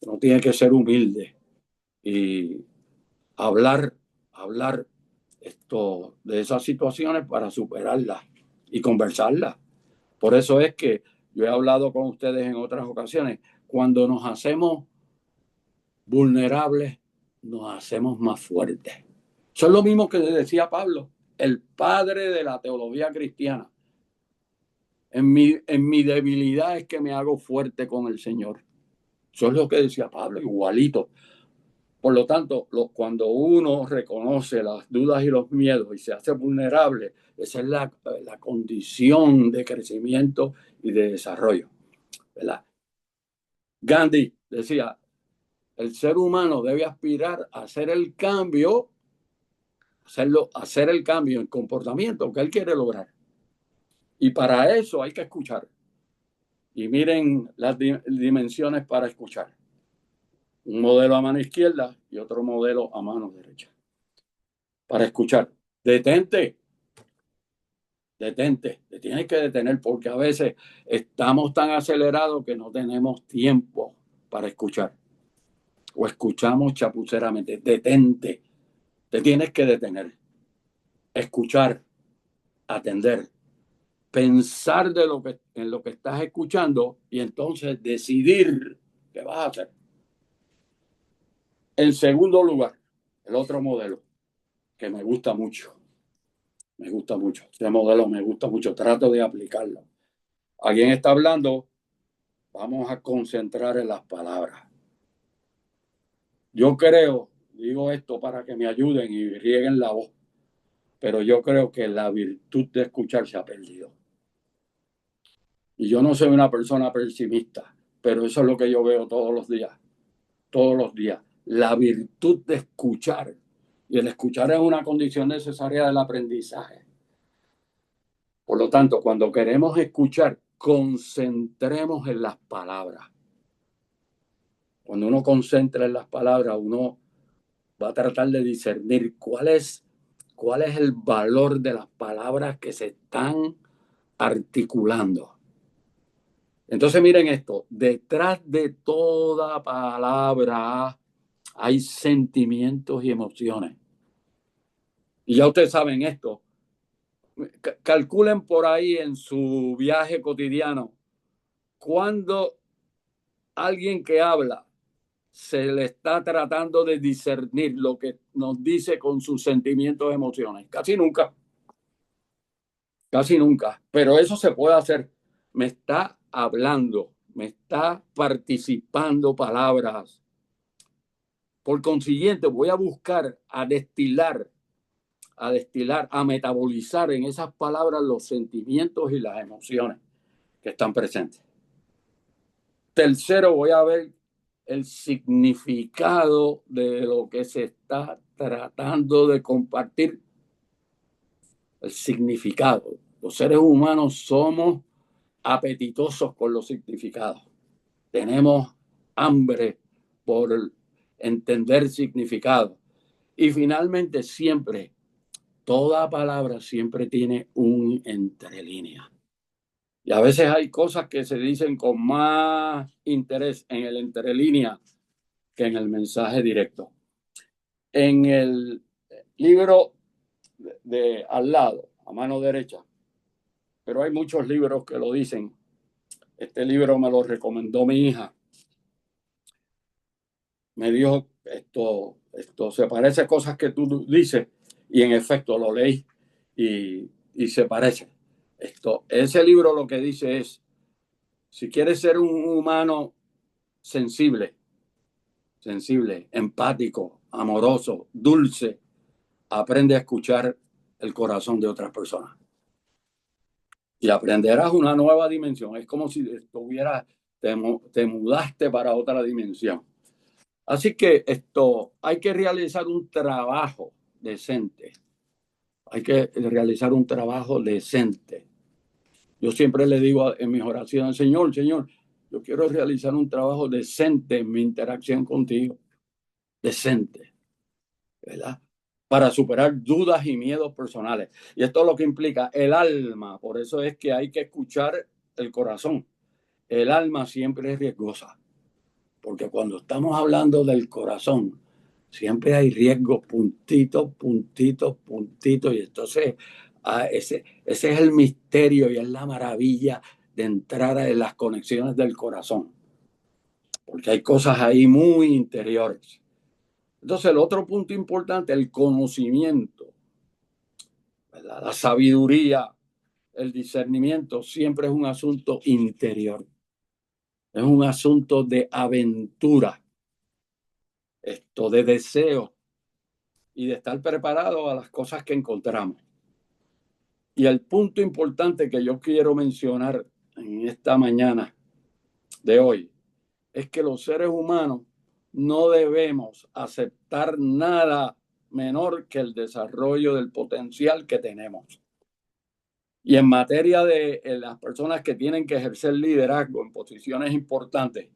Uno tiene que ser humilde y hablar de esas situaciones para superarlas y conversarlas. Por eso es que yo he hablado con ustedes en otras ocasiones, cuando nos hacemos vulnerables, nos hacemos más fuertes. Eso es lo mismo que decía Pablo, el padre de la teología cristiana. En mi debilidad es que me hago fuerte con el Señor. Eso es lo que decía Pablo, igualito. Por lo tanto, cuando uno reconoce las dudas y los miedos y se hace vulnerable, esa es la condición de crecimiento y de desarrollo, ¿verdad? Gandhi decía, el ser humano debe aspirar a hacer el cambio, hacer el cambio en comportamiento que él quiere lograr. Y para eso hay que escuchar. Y miren las dimensiones para escuchar. Un modelo a mano izquierda y otro modelo a mano derecha. Para escuchar. Detente. Te tienes que detener porque a veces estamos tan acelerados que no tenemos tiempo para escuchar. O escuchamos chapuceramente. Detente. Te tienes que detener. Escuchar. Atender. Pensar en lo que estás escuchando y entonces decidir qué vas a hacer. En segundo lugar, el otro modelo que me gusta mucho. Este modelo me gusta mucho. Trato de aplicarlo. Alguien está hablando, vamos a concentrar en las palabras. Yo creo, digo esto para que me ayuden y rieguen la voz, pero yo creo que la virtud de escuchar se ha perdido. Y yo no soy una persona pesimista, pero eso es lo que yo veo todos los días. La virtud de escuchar. Y el escuchar es una condición necesaria del aprendizaje. Por lo tanto, cuando queremos escuchar, concentremos en las palabras. Cuando uno concentra en las palabras, uno va a tratar de discernir cuál es el valor de las palabras que se están articulando. Entonces miren esto, detrás de toda palabra hay sentimientos y emociones. Y ya ustedes saben esto. Calculen por ahí en su viaje cotidiano cuando alguien que habla se le está tratando de discernir lo que nos dice con sus sentimientos y emociones. Casi nunca. Pero eso se puede hacer. Me está hablando, me está participando palabras. Por consiguiente, voy a buscar a destilar, a metabolizar en esas palabras los sentimientos y las emociones que están presentes. Tercero, voy a ver el significado de lo que se está tratando de compartir. El significado. Los seres humanos somos apetitosos con los significados. Tenemos hambre por entender significado. Y finalmente, siempre, toda palabra siempre tiene un entrelínea. Y a veces hay cosas que se dicen con más interés en el entrelínea que en el mensaje directo. En el libro de al lado, a mano derecha, pero hay muchos libros que lo dicen. Este libro me lo recomendó mi hija. Me dijo, esto se parece a cosas que tú dices, y en efecto lo leí y se parece. Ese libro lo que dice es, si quieres ser un humano sensible, empático, amoroso, dulce, aprende a escuchar el corazón de otras personas. Y aprenderás una nueva dimensión. Es como si te mudaste para otra dimensión. Así que hay que realizar un trabajo decente. Hay que realizar un trabajo decente. Yo siempre le digo en mis oraciones, Señor, yo quiero realizar un trabajo decente en mi interacción contigo. Decente, ¿verdad? Para superar dudas y miedos personales. Y esto es lo que implica el alma. Por eso es que hay que escuchar el corazón. El alma siempre es riesgosa. Porque cuando estamos hablando del corazón, siempre hay riesgos, puntitos. Y entonces ese es el misterio y es la maravilla de entrar en las conexiones del corazón. Porque hay cosas ahí muy interiores. Entonces, el otro punto importante, el conocimiento, ¿verdad? La sabiduría, el discernimiento, siempre es un asunto interior. Es un asunto de aventura, de deseo y de estar preparado a las cosas que encontramos. Y el punto importante que yo quiero mencionar en esta mañana de hoy es que los seres humanos no debemos aceptar nada menor que el desarrollo del potencial que tenemos. Y en materia de las personas que tienen que ejercer liderazgo en posiciones importantes,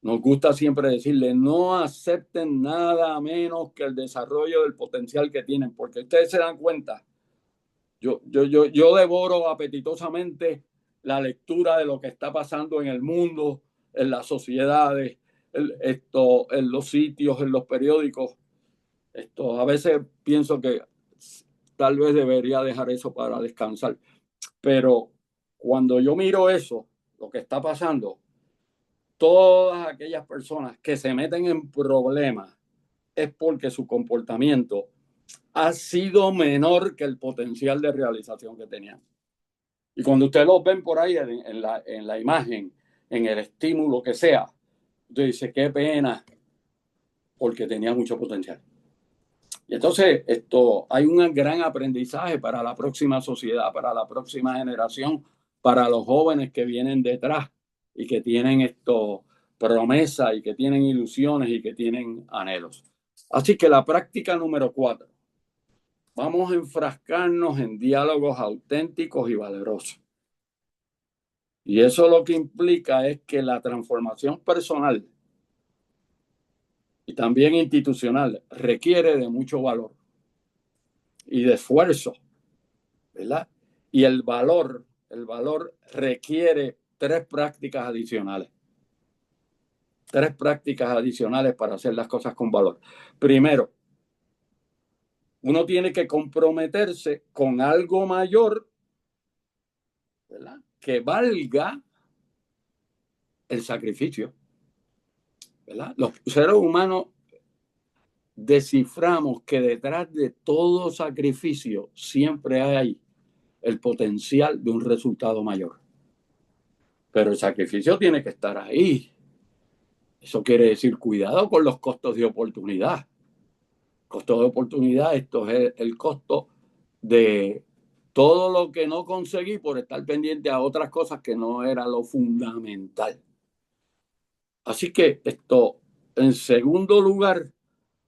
nos gusta siempre decirle, no acepten nada menos que el desarrollo del potencial que tienen, porque ustedes se dan cuenta, yo devoro apetitosamente la lectura de lo que está pasando en el mundo, en las sociedades, en los sitios, en los periódicos. A veces pienso que tal vez debería dejar eso para descansar, pero cuando yo miro eso, lo que está pasando, todas aquellas personas que se meten en problemas es porque su comportamiento ha sido menor que el potencial de realización que tenían. Y cuando ustedes los ven por ahí en la imagen, en el estímulo que sea, usted dice, qué pena, porque tenía mucho potencial. Y entonces hay un gran aprendizaje para la próxima sociedad, para la próxima generación, para los jóvenes que vienen detrás y que tienen promesas y que tienen ilusiones y que tienen anhelos. Así que la práctica número 4. Vamos a enfrascarnos en diálogos auténticos y valerosos. Y eso lo que implica es que la transformación personal y también institucional requiere de mucho valor y de esfuerzo, ¿verdad? Y el valor requiere 3 prácticas adicionales. 3 prácticas adicionales para hacer las cosas con valor. Primero, uno tiene que comprometerse con algo mayor, ¿verdad?, que valga el sacrificio, ¿verdad? Los seres humanos desciframos que detrás de todo sacrificio siempre hay el potencial de un resultado mayor. pero el sacrificio tiene que estar ahí. Eso quiere decir cuidado con los costos de oportunidad. Costo de oportunidad, esto es el costo de todo lo que no conseguí por estar pendiente a otras cosas que no era lo fundamental. Así que esto, en segundo lugar,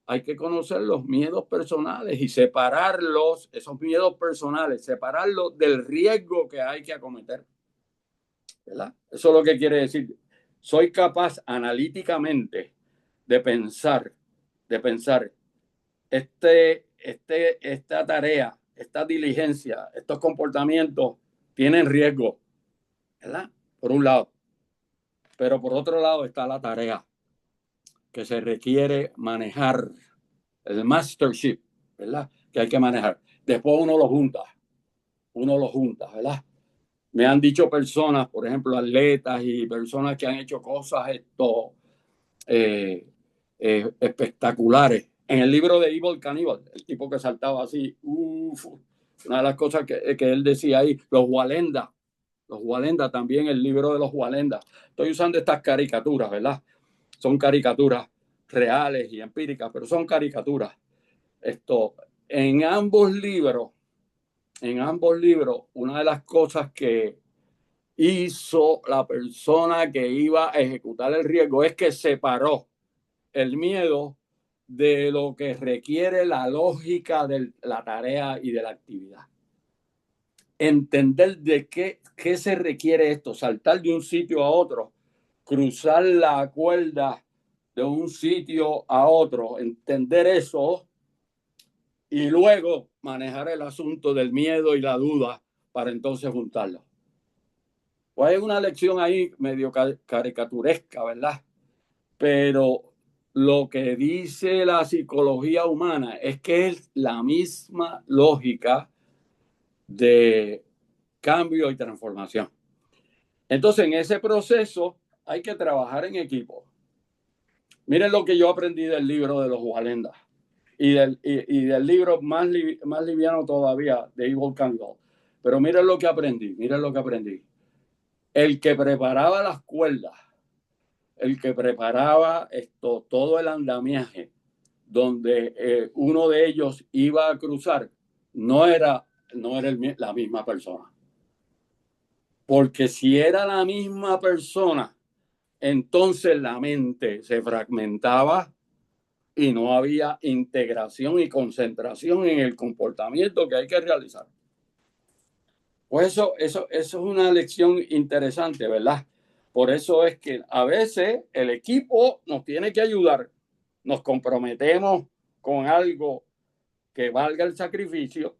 hay que conocer los miedos personales y separarlos, esos miedos personales, separarlos del riesgo que hay que acometer. ¿Verdad? Eso es lo que quiere decir. Soy capaz analíticamente de pensar, esta tarea, esta diligencia, estos comportamientos tienen riesgo, ¿verdad? Por un lado. Pero por otro lado está la tarea que se requiere manejar, el mastership, ¿verdad? Que hay que manejar. Después uno lo junta, ¿verdad? Me han dicho personas, por ejemplo, atletas y personas que han hecho cosas espectaculares. En el libro de Evel Knievel, el tipo que saltaba así, una de las cosas que él decía ahí, los Walenda también, el libro de los Walenda. Estoy usando estas caricaturas, ¿verdad? Son caricaturas reales y empíricas, pero son caricaturas. En ambos libros, una de las cosas que hizo la persona que iba a ejecutar el riesgo es que separó el miedo de lo que requiere la lógica de la tarea y de la actividad. Entender de qué se requiere esto, saltar de un sitio a otro, cruzar la cuerda de un sitio a otro, entender eso y luego manejar el asunto del miedo y la duda para entonces juntarlo. Pues hay una lección ahí medio caricaturesca, ¿verdad? Pero lo que dice la psicología humana es que es la misma lógica de cambio y transformación. Entonces, en ese proceso hay que trabajar en equipo. Miren lo que yo aprendí del libro de los Walenda y del libro más liviano todavía de Evel Knievel. Pero miren lo que aprendí. El que preparaba las cuerdas, el que preparaba todo el andamiaje, donde uno de ellos iba a cruzar, no era la misma persona. Porque si era la misma persona, entonces la mente se fragmentaba y no había integración y concentración en el comportamiento que hay que realizar. Pues eso es una lección interesante, ¿verdad? Por eso es que a veces el equipo nos tiene que ayudar. Nos comprometemos con algo que valga el sacrificio.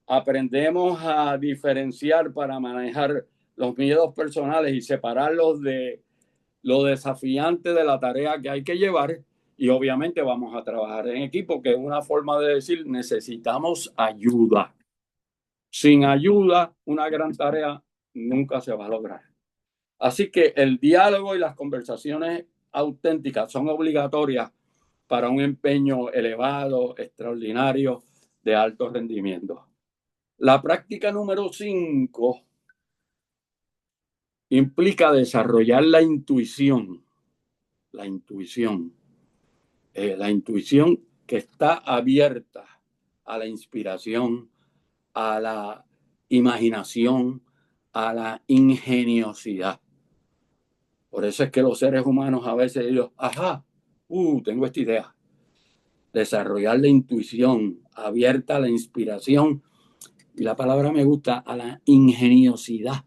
Aprendemos a diferenciar para manejar los miedos personales y separarlos de lo desafiante de la tarea que hay que llevar. Y obviamente vamos a trabajar en equipo, que es una forma de decir necesitamos ayuda. Sin ayuda, una gran tarea nunca se va a lograr. Así que el diálogo y las conversaciones auténticas son obligatorias para un empeño elevado, extraordinario, de alto rendimiento. La práctica número 5 implica desarrollar la intuición. La intuición que está abierta a la inspiración, a la imaginación, a la ingeniosidad. Por eso es que los seres humanos a veces ellos, tengo esta idea. Desarrollar la intuición abierta a la inspiración, y la palabra me gusta, a la ingeniosidad,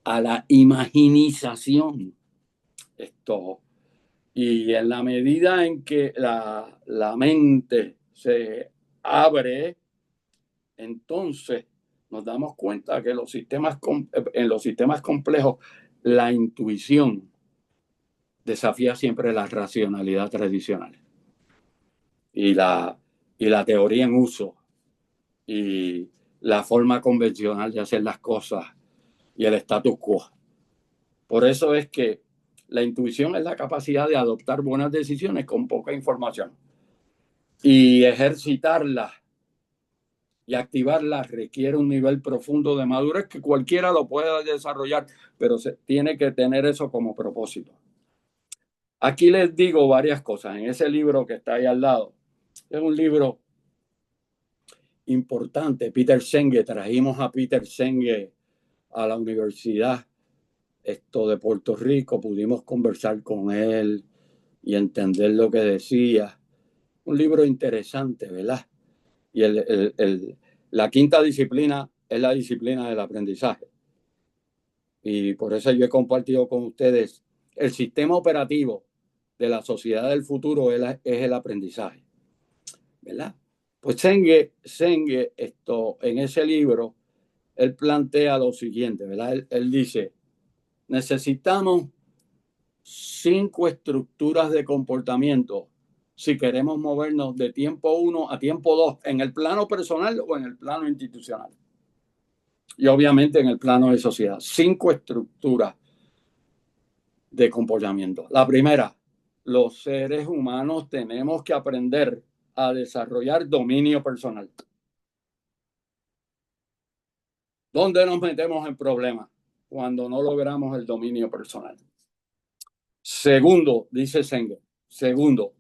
a la imaginización. Y en la medida en que la mente se abre, entonces nos damos cuenta que en los sistemas complejos la intuición desafía siempre la racionalidad tradicional y la teoría en uso y la forma convencional de hacer las cosas y el status quo. Por eso es que la intuición es la capacidad de adoptar buenas decisiones con poca información y ejercitarla y activarla requiere un nivel profundo de madurez que cualquiera lo pueda desarrollar, pero se tiene que tener eso como propósito. Aquí les digo varias cosas. En ese libro que está ahí al lado, es un libro importante. Peter Senge, trajimos a Peter Senge a la universidad de Puerto Rico, pudimos conversar con él y entender lo que decía. Un libro interesante, ¿verdad? Y la quinta disciplina es la disciplina del aprendizaje. Y por eso yo he compartido con ustedes el sistema operativo de la sociedad del futuro es el aprendizaje, ¿verdad? Pues Senge en ese libro, él plantea lo siguiente, ¿verdad? Él dice, necesitamos 5 estructuras de comportamiento si queremos movernos de tiempo 1 a tiempo 2 en el plano personal o en el plano institucional. Y obviamente en el plano de sociedad. 5 estructuras de comportamiento. La primera, los seres humanos tenemos que aprender a desarrollar dominio personal. ¿Dónde nos metemos en problemas? Cuando no logramos el dominio personal. Segundo, dice Senge, segundo,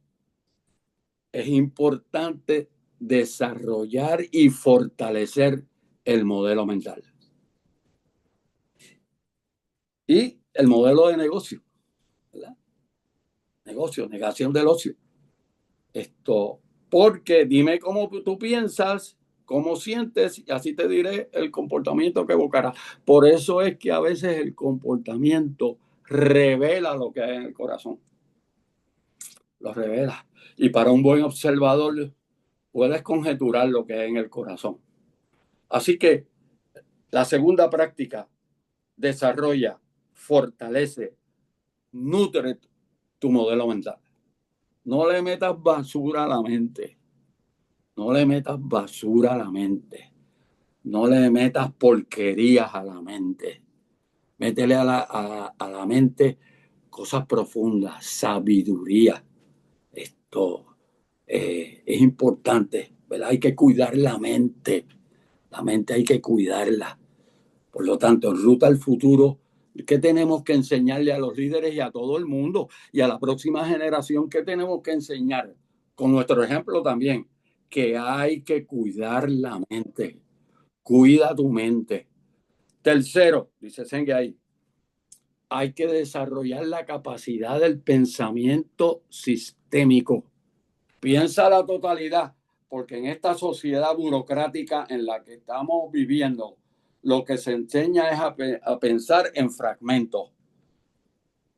es importante desarrollar y fortalecer el modelo mental. Y el modelo de negocio, ¿verdad? Negocio, negación del ocio. Porque dime cómo tú piensas, cómo sientes, y así te diré el comportamiento que evocará. Por eso es que a veces el comportamiento revela lo que hay en el corazón. Lo revela. Y para un buen observador puedes conjeturar lo que hay en el corazón. Así que la segunda práctica, desarrolla, fortalece, nutre tu modelo mental. No le metas basura a la mente. No le metas basura a la mente. No le metas porquerías a la mente. Métele a la mente cosas profundas, sabiduría. Es importante, ¿verdad? Hay que cuidar la mente. La mente hay que cuidarla. Por lo tanto, en Ruta al Futuro, ¿qué tenemos que enseñarle a los líderes y a todo el mundo y a la próxima generación? ¿Qué tenemos que enseñar? Con nuestro ejemplo también, que hay que cuidar la mente. Cuida tu mente. Tercero, dice Senge ahí, hay que desarrollar la capacidad del pensamiento sistémico. Piensa la totalidad, porque en esta sociedad burocrática en la que estamos viviendo, lo que se enseña es a pensar en fragmentos,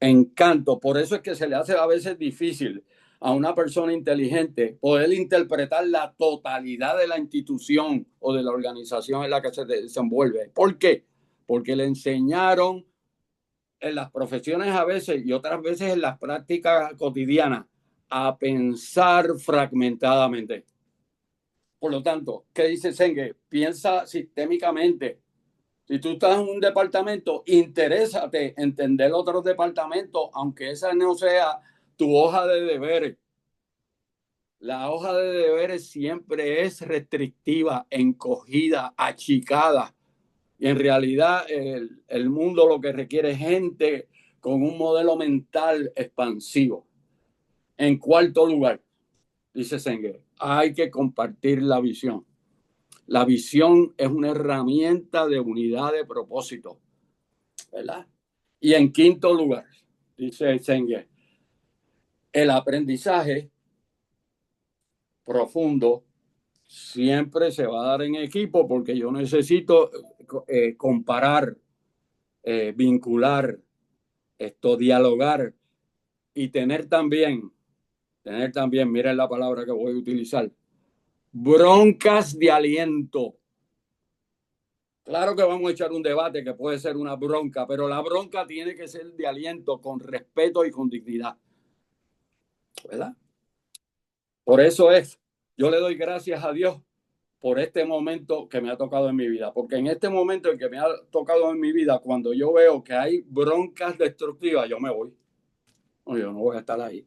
en canto. Por eso es que se le hace a veces difícil a una persona inteligente poder interpretar la totalidad de la institución o de la organización en la que se desenvuelve. ¿Por qué? Porque le enseñaron en las profesiones a veces y otras veces en las prácticas cotidianas a pensar fragmentadamente. Por lo tanto, ¿qué dice Senge? Piensa sistémicamente. Si tú estás en un departamento, interésate en entender otros departamentos, aunque esa no sea tu hoja de deberes. La hoja de deberes siempre es restrictiva, encogida, achicada. Y en realidad el mundo lo que requiere es gente con un modelo mental expansivo. En cuarto lugar, dice Senge, hay que compartir la visión. La visión es una herramienta de unidad de propósito, ¿verdad? Y en quinto lugar, dice Senge, el aprendizaje profundo siempre se va a dar en equipo porque yo necesito comparar, vincular, dialogar y tener también, miren la palabra que voy a utilizar, broncas de aliento. Claro que vamos a echar un debate que puede ser una bronca, pero la bronca tiene que ser de aliento, con respeto y con dignidad, ¿verdad? Por eso yo le doy gracias a Dios por este momento que me ha tocado en mi vida, porque en este momento en que me ha tocado en mi vida, cuando yo veo que hay broncas destructivas, yo me voy. No, yo no voy a estar ahí,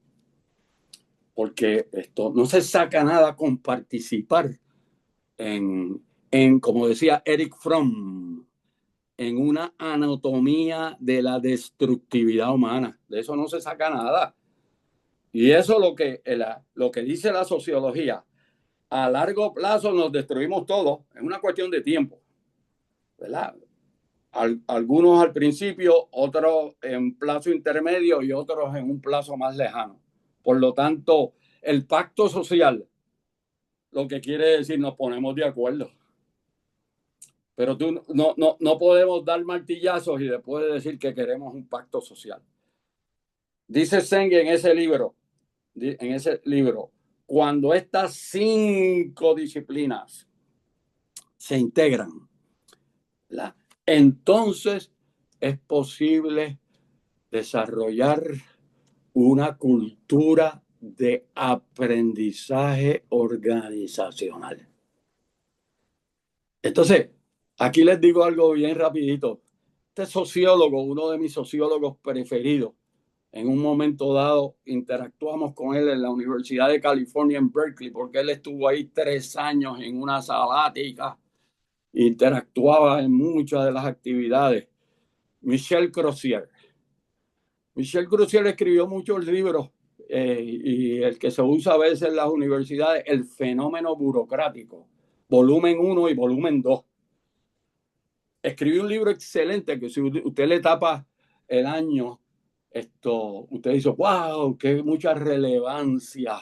porque esto no se saca nada con participar en como decía Eric Fromm, en una anatomía de la destructividad humana. De eso no se saca nada. Y eso es lo que dice la sociología. A largo plazo nos destruimos todos. Es una cuestión de tiempo, ¿verdad? Algunos al principio, otros en plazo intermedio y otros en un plazo más lejano. Por lo tanto, el pacto social, lo que quiere decir, nos ponemos de acuerdo. Pero no podemos dar martillazos y después decir que queremos un pacto social. Dice Seng en ese libro, cuando estas 5 disciplinas se integran, ¿verdad? Entonces es posible desarrollar una cultura de aprendizaje organizacional. Entonces, aquí les digo algo bien rapidito. Este sociólogo, uno de mis sociólogos preferidos, en un momento dado interactuamos con él en la Universidad de California en Berkeley, porque él estuvo ahí 3 años en una sabática, interactuaba en muchas de las actividades. Michel Crozier. Michel Crozier escribió muchos libros y el que se usa a veces en las universidades, El fenómeno burocrático, volumen 1 y volumen 2. Escribió un libro excelente que si usted le tapa el año, usted dice, wow, qué mucha relevancia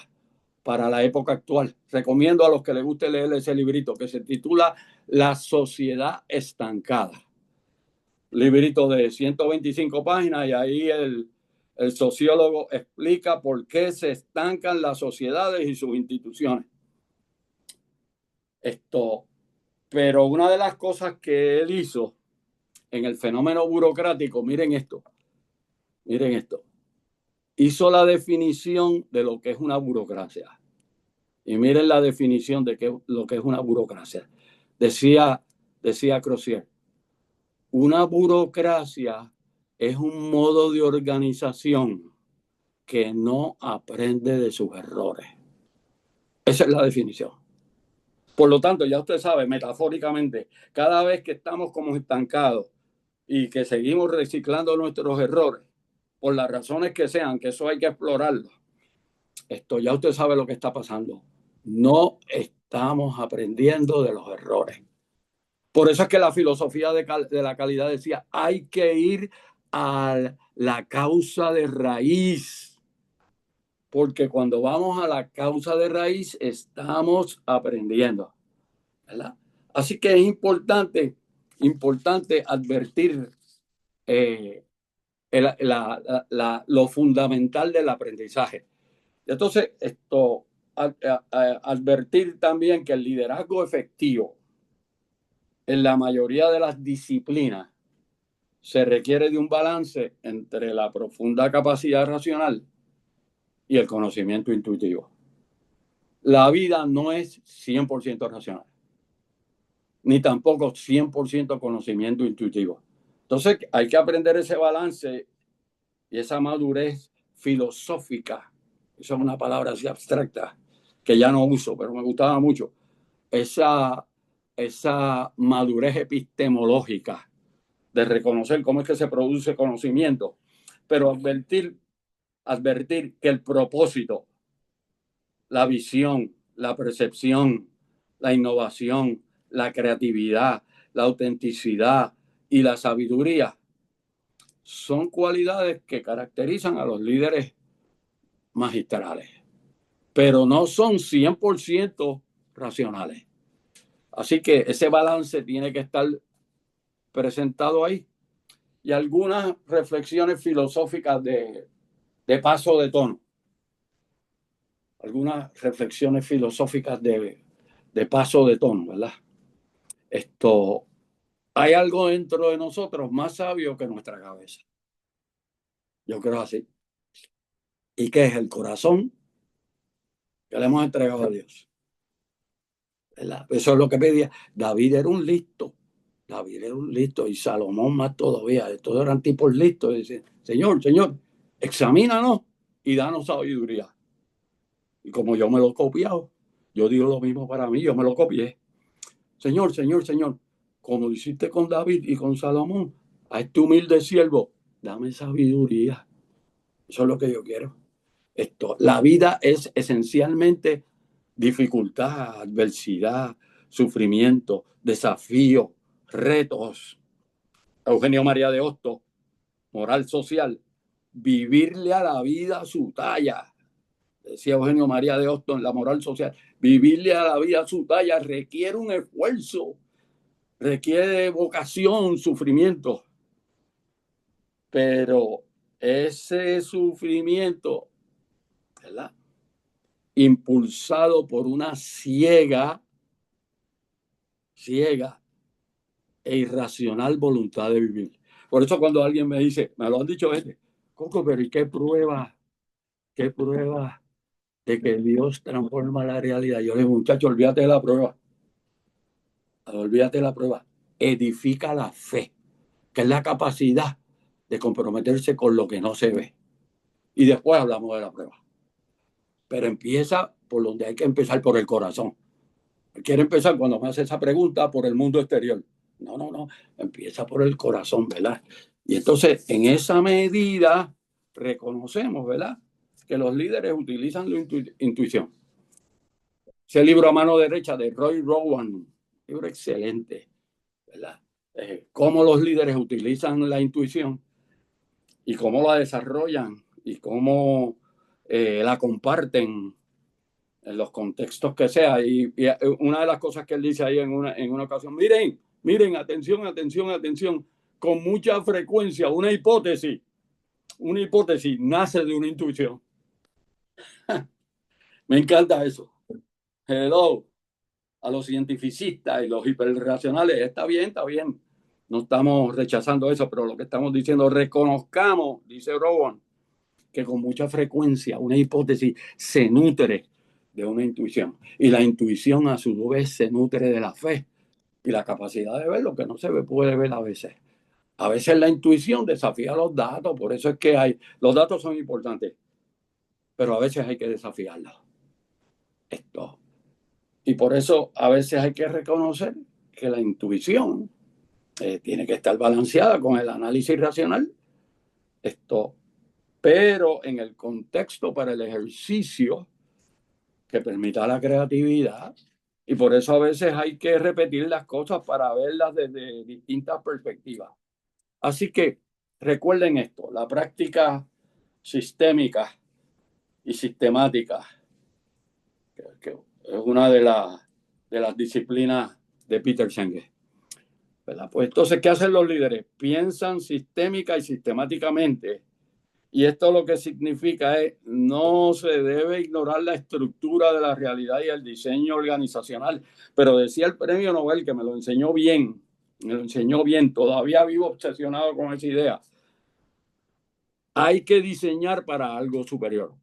para la época actual. Recomiendo a los que les guste leer ese librito que se titula La sociedad estancada. Librito de 125 páginas y ahí el sociólogo explica por qué se estancan las sociedades y sus instituciones. Pero una de las cosas que él hizo en el fenómeno burocrático, miren esto, hizo la definición de lo que es una burocracia. Y miren la definición de lo que es una burocracia. Decía Crozier, una burocracia es un modo de organización que no aprende de sus errores. Esa es la definición. Por lo tanto, ya usted sabe, metafóricamente, cada vez que estamos como estancados y que seguimos reciclando nuestros errores, por las razones que sean, que eso hay que explorarlo, ya usted sabe lo que está pasando. No estamos aprendiendo de los errores. Por eso es que la filosofía de la calidad decía, hay que ir a la causa de raíz. Porque cuando vamos a la causa de raíz, estamos aprendiendo, ¿verdad? Así que es importante advertir lo fundamental del aprendizaje. Entonces, advertir también que el liderazgo efectivo en la mayoría de las disciplinas se requiere de un balance entre la profunda capacidad racional y el conocimiento intuitivo. La vida no es 100% racional, ni tampoco 100% conocimiento intuitivo. Entonces hay que aprender ese balance y esa madurez filosófica. Esa es una palabra así abstracta que ya no uso, pero me gustaba mucho. Esa madurez epistemológica de reconocer cómo es que se produce conocimiento, pero advertir que el propósito, la visión, la percepción, la innovación, la creatividad, la autenticidad y la sabiduría son cualidades que caracterizan a los líderes magistrales, pero no son 100% racionales. Así que ese balance tiene que estar presentado ahí. Y algunas reflexiones filosóficas de paso de tono. Algunas reflexiones filosóficas de paso de tono, ¿verdad? Hay algo dentro de nosotros más sabio que nuestra cabeza. Yo creo así. ¿Y qué es el corazón que le hemos entregado a Dios? ¿Verdad? Eso es lo que pedía. David era un listo y Salomón más todavía. Todos eran tipos listos. Y dicen, Señor, examínanos y danos sabiduría. Y como yo me lo he copiado, yo digo lo mismo para mí, yo me lo copié. Señor, Señor, Señor, como lo hiciste con David y con Salomón, a este humilde siervo, dame sabiduría. Eso es lo que yo quiero. La vida es esencialmente dificultad, adversidad, sufrimiento, desafío, retos. Eugenio María de Hostos, moral social, vivirle a la vida a su talla. Decía Eugenio María de Hostos en la moral social, vivirle a la vida a su talla requiere un esfuerzo, requiere vocación, sufrimiento, pero ese sufrimiento, ¿verdad?, impulsado por una ciega e irracional voluntad de vivir. Por eso cuando alguien me dice, me lo han dicho Coco, pero ¿y qué prueba de que Dios transforma la realidad? Yo le digo, muchacho, olvídate de la prueba. Olvídate de la prueba. Edifica la fe, que es la capacidad de comprometerse con lo que no se ve. Y después hablamos de la prueba. Pero empieza por donde hay que empezar, por el corazón. Quiere empezar cuando me hace esa pregunta por el mundo exterior. No. Empieza por el corazón, ¿verdad? Y entonces, en esa medida, reconocemos, ¿verdad?, que los líderes utilizan la intuición. Ese libro a mano derecha de Roy Rowan, libro excelente, ¿verdad? Cómo los líderes utilizan la intuición y cómo la desarrollan y cómo la comparten en los contextos que sea. Y una de las cosas que él dice ahí en una ocasión, miren, atención, con mucha frecuencia una hipótesis nace de una intuición. Me encanta eso. Hello, a los cientificistas y los hiperracionales, está bien. No estamos rechazando eso, pero lo que estamos diciendo, reconozcamos, dice Rowan, que con mucha frecuencia una hipótesis se nutre de una intuición. Y la intuición a su vez se nutre de la fe y la capacidad de ver lo que no se ve, puede ver a veces. A veces la intuición desafía los datos, por eso es que los datos son importantes, pero a veces hay que desafiarlos. Y por eso a veces hay que reconocer que la intuición tiene que estar balanceada con el análisis racional. Pero en el contexto para el ejercicio que permita la creatividad. Y por eso a veces hay que repetir las cosas para verlas desde distintas perspectivas. Así que recuerden esto, la práctica sistémica y sistemática, que es una de las disciplinas de Peter Senge, ¿verdad? Pues entonces, ¿qué hacen los líderes? Piensan sistémica y sistemáticamente. Y esto lo que significa es, no se debe ignorar la estructura de la realidad y el diseño organizacional. Pero decía el premio Nobel, que me lo enseñó bien, todavía vivo obsesionado con esa idea. Hay que diseñar para algo superior.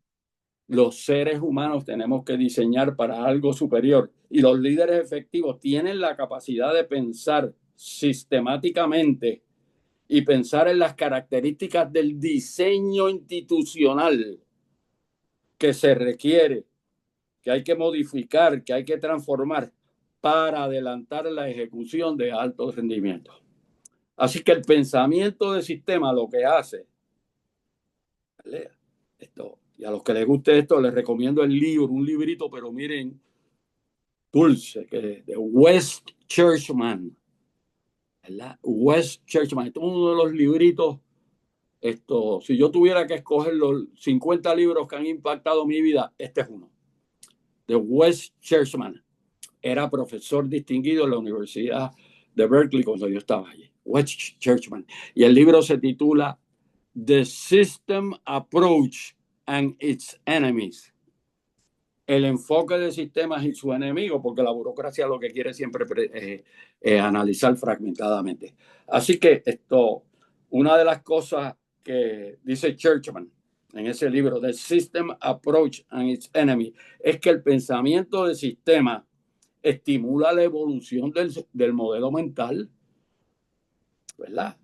Los seres humanos tenemos que diseñar para algo superior. Y los líderes efectivos tienen la capacidad de pensar sistemáticamente y pensar en las características del diseño institucional que se requiere, que hay que modificar, que hay que transformar para adelantar la ejecución de alto rendimiento. Así que el pensamiento de sistema lo que hace, ¿vale?, y a los que les guste esto les recomiendo el libro, un librito, pero miren, dulce, que de Wes Churchman, ¿verdad? Wes Churchman, esto es uno de los libritos. Si yo tuviera que escoger los 50 libros que han impactado mi vida, este es uno, de Wes Churchman. Era profesor distinguido en la Universidad de Berkeley cuando yo estaba allí. Wes Churchman. Y el libro se titula The System Approach and Its Enemies. El enfoque de sistemas y su enemigo, porque la burocracia lo que quiere siempre es analizar fragmentadamente. Así que una de las cosas que dice Churchman en ese libro, The System Approach and Its Enemy, es que el pensamiento de sistema estimula la evolución del modelo mental, ¿verdad?,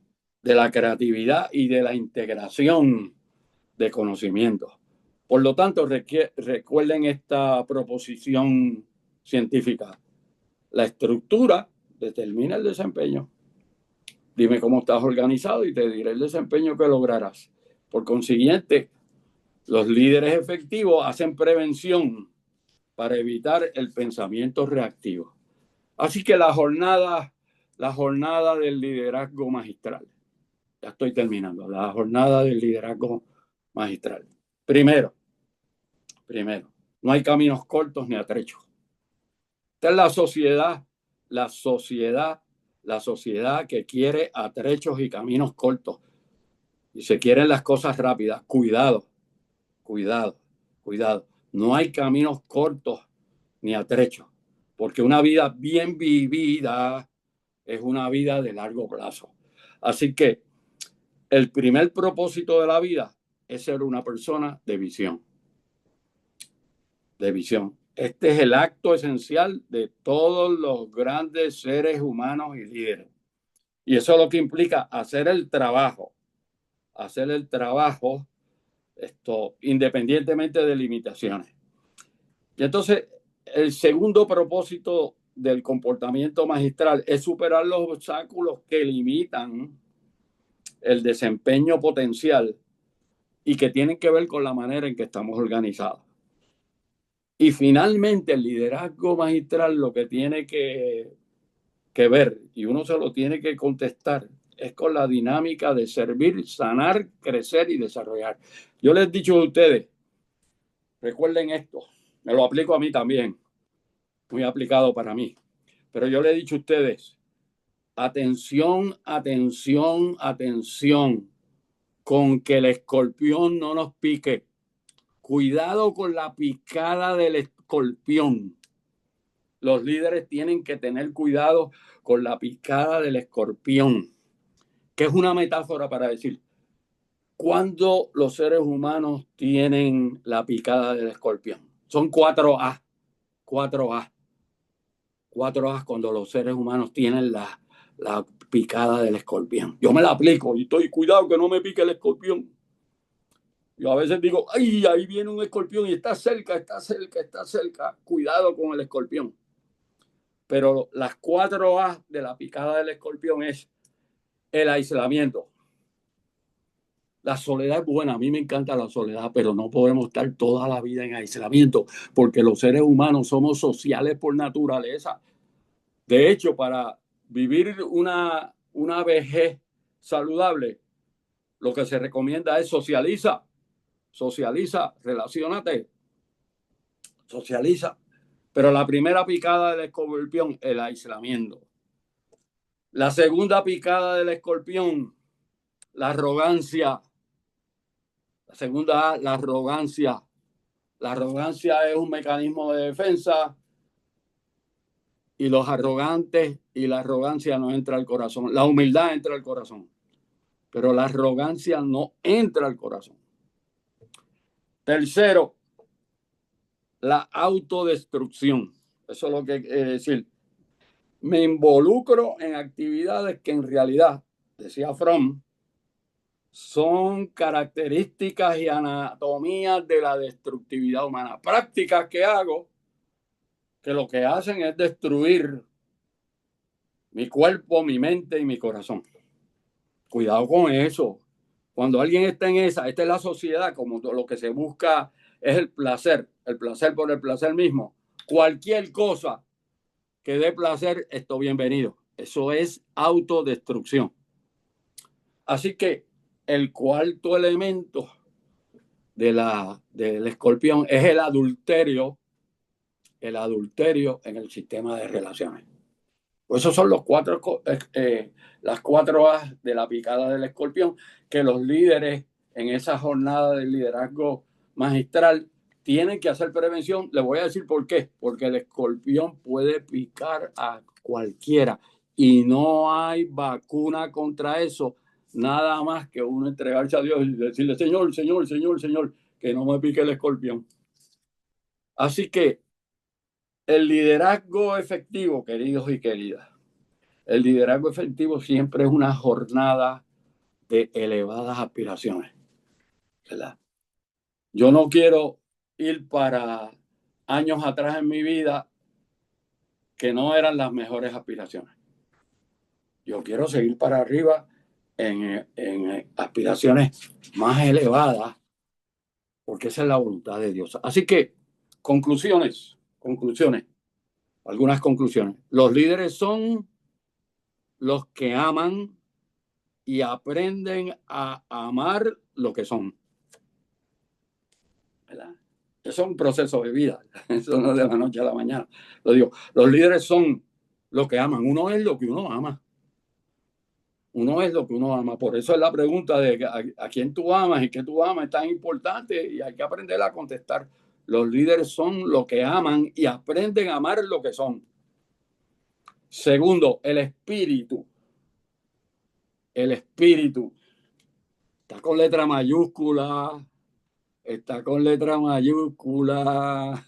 de la creatividad y de la integración de conocimientos. Por lo tanto, recuerden esta proposición científica. La estructura determina el desempeño. Dime cómo estás organizado y te diré el desempeño que lograrás. Por consiguiente, los líderes efectivos hacen prevención para evitar el pensamiento reactivo. Así que la jornada del liderazgo magistral. Ya estoy terminando. La jornada del liderazgo magistral. Primero, no hay caminos cortos ni atrechos. Esta es la sociedad que quiere atrechos y caminos cortos. Y se quieren las cosas rápidas. Cuidado. No hay caminos cortos ni atrechos, porque una vida bien vivida es una vida de largo plazo. Así que el primer propósito de la vida es ser una persona de visión. Este es el acto esencial de todos los grandes seres humanos y líderes. Y eso es lo que implica hacer el trabajo, independientemente de limitaciones. Y entonces, el segundo propósito del comportamiento magistral es superar los obstáculos que limitan el desempeño potencial y que tienen que ver con la manera en que estamos organizados. Y finalmente, el liderazgo magistral lo que tiene que ver, y uno se lo tiene que contestar, es con la dinámica de servir, sanar, crecer y desarrollar. Yo les he dicho a ustedes, recuerden esto, me lo aplico a mí también, muy aplicado para mí, pero yo les he dicho a ustedes, atención, con que el escorpión no nos pique. Cuidado con la picada del escorpión. Los líderes tienen que tener cuidado con la picada del escorpión, que es una metáfora para decir, cuando los seres humanos tienen la picada del escorpión. Son 4A. 4A cuando los seres humanos tienen la picada del escorpión. Yo me la aplico y estoy cuidado que no me pique el escorpión. Yo a veces digo, ay, ahí viene un escorpión y está cerca. Cuidado con el escorpión. Pero las 4A de la picada del escorpión es el aislamiento. La soledad es buena, a mí me encanta la soledad, pero no podemos estar toda la vida en aislamiento, porque los seres humanos somos sociales por naturaleza. De hecho, para vivir una vejez saludable, lo que se recomienda es socializa, relaciónate, socializa. Pero la primera picada del escorpión, el aislamiento. La segunda picada del escorpión, la arrogancia. La segunda, la arrogancia. La arrogancia es un mecanismo de defensa y los arrogantes y la arrogancia no entra al corazón. La humildad entra al corazón, pero la arrogancia no entra al corazón. Tercero, la autodestrucción. Eso es lo que quiere decir. Me involucro en actividades que en realidad, decía Fromm, son características y anatomías de la destructividad humana. Prácticas que hago que lo que hacen es destruir mi cuerpo, mi mente y mi corazón. Cuidado con eso. Cuando alguien está en esta es la sociedad, como lo que se busca es el placer por el placer mismo. Cualquier cosa que dé placer, esto bienvenido. Eso es autodestrucción. Así que el cuarto elemento del escorpión es el adulterio en el sistema de relaciones. Pues esos son las 4A de la picada del escorpión que los líderes en esa jornada de liderazgo magistral tienen que hacer prevención. Les voy a decir por qué. Porque el escorpión puede picar a cualquiera y no hay vacuna contra eso. Nada más que uno entregarse a Dios y decirle, Señor, que no me pique el escorpión. Así que el liderazgo efectivo, queridos y queridas, el liderazgo efectivo siempre es una jornada de elevadas aspiraciones, ¿verdad? Yo no quiero ir para años atrás en mi vida que no eran las mejores aspiraciones. Yo quiero seguir para arriba en aspiraciones más elevadas, porque esa es la voluntad de Dios. Así que, conclusiones, algunas conclusiones. Los líderes son los que aman y aprenden a amar lo que son. ¿Verdad? Eso es un proceso de vida. Eso no es de la noche a la mañana. Lo digo, los líderes son los que aman. Uno es lo que uno ama. Uno es lo que uno ama. Por eso es la pregunta de a quién tú amas y qué tú amas es tan importante y hay que aprender a contestar. Los líderes son lo que aman y aprenden a amar lo que son. Segundo, el espíritu. El espíritu está con letra mayúscula. Está con letra mayúscula.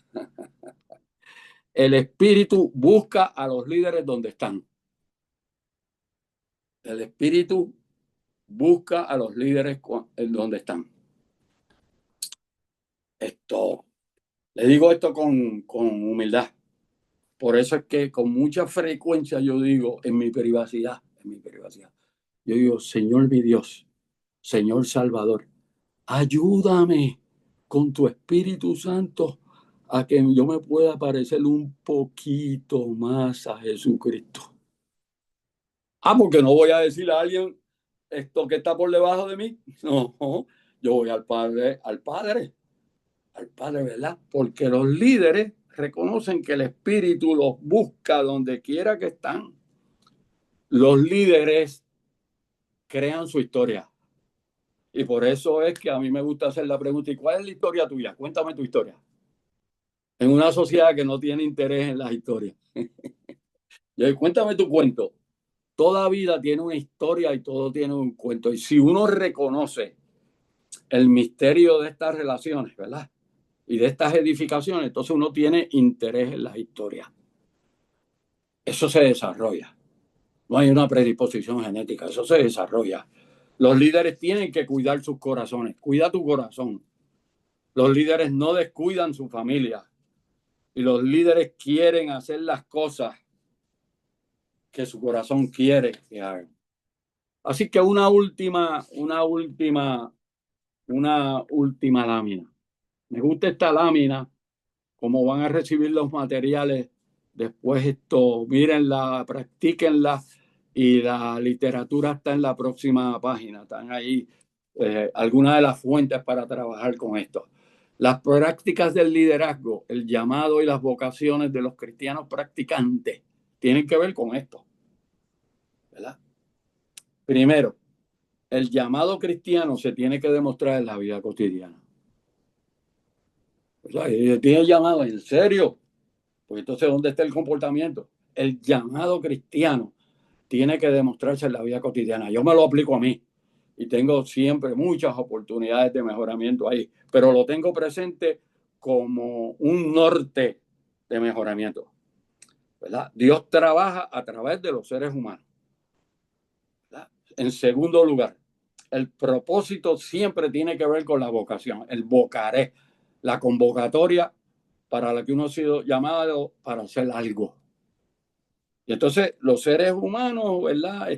El espíritu busca a los líderes donde están. El espíritu busca a los líderes donde están. Le digo esto con humildad. Por eso es que con mucha frecuencia yo digo en mi privacidad, yo digo, Señor mi Dios, Señor Salvador, ayúdame con tu Espíritu Santo a que yo me pueda parecer un poquito más a Jesucristo. Porque no voy a decirle a alguien esto que está por debajo de mí. No, yo voy al Padre, ¿verdad? Porque los líderes reconocen que el Espíritu los busca donde quiera que están. Los líderes crean su historia. Y por eso es que a mí me gusta hacer la pregunta, ¿y cuál es la historia tuya? Cuéntame tu historia. En una sociedad que no tiene interés en las historias. Cuéntame tu cuento. Toda vida tiene una historia y todo tiene un cuento. Y si uno reconoce el misterio de estas relaciones, ¿verdad? Y de estas edificaciones, entonces uno tiene interés en las historias. Eso se desarrolla. No hay una predisposición genética, eso se desarrolla. Los líderes tienen que cuidar sus corazones. Cuida tu corazón. Los líderes no descuidan su familia. Y los líderes quieren hacer las cosas que su corazón quiere que hagan. Así que una última lámina. Me gusta esta lámina, cómo van a recibir los materiales. Después mírenla, practíquenla y la literatura está en la próxima página. Están ahí algunas de las fuentes para trabajar con esto. Las prácticas del liderazgo, el llamado y las vocaciones de los cristianos practicantes tienen que ver con esto, ¿verdad? Primero, el llamado cristiano se tiene que demostrar en la vida cotidiana. O sea, tiene llamado, ¿en serio? Pues entonces, ¿dónde está el comportamiento? El llamado cristiano tiene que demostrarse en la vida cotidiana. Yo me lo aplico a mí y tengo siempre muchas oportunidades de mejoramiento ahí, pero lo tengo presente como un norte de mejoramiento, ¿verdad? Dios trabaja a través de los seres humanos, ¿verdad? En segundo lugar, el propósito siempre tiene que ver con la vocación, el vocaré, la convocatoria para la que uno ha sido llamado para hacer algo. Y entonces los seres humanos, ¿verdad?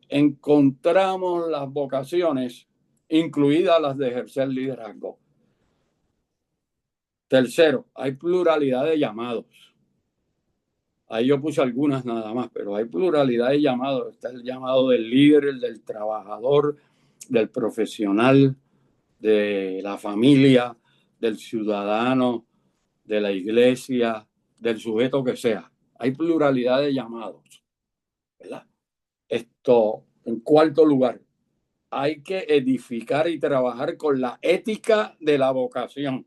Encontramos las vocaciones, incluidas las de ejercer liderazgo. Tercero, hay pluralidad de llamados. Ahí yo puse algunas nada más, pero hay pluralidad de llamados. Está el llamado del líder, el del trabajador, del profesional, de la familia, del ciudadano, de la iglesia, del sujeto que sea. Hay pluralidad de llamados, ¿verdad? En cuarto lugar, hay que edificar y trabajar con la ética de la vocación.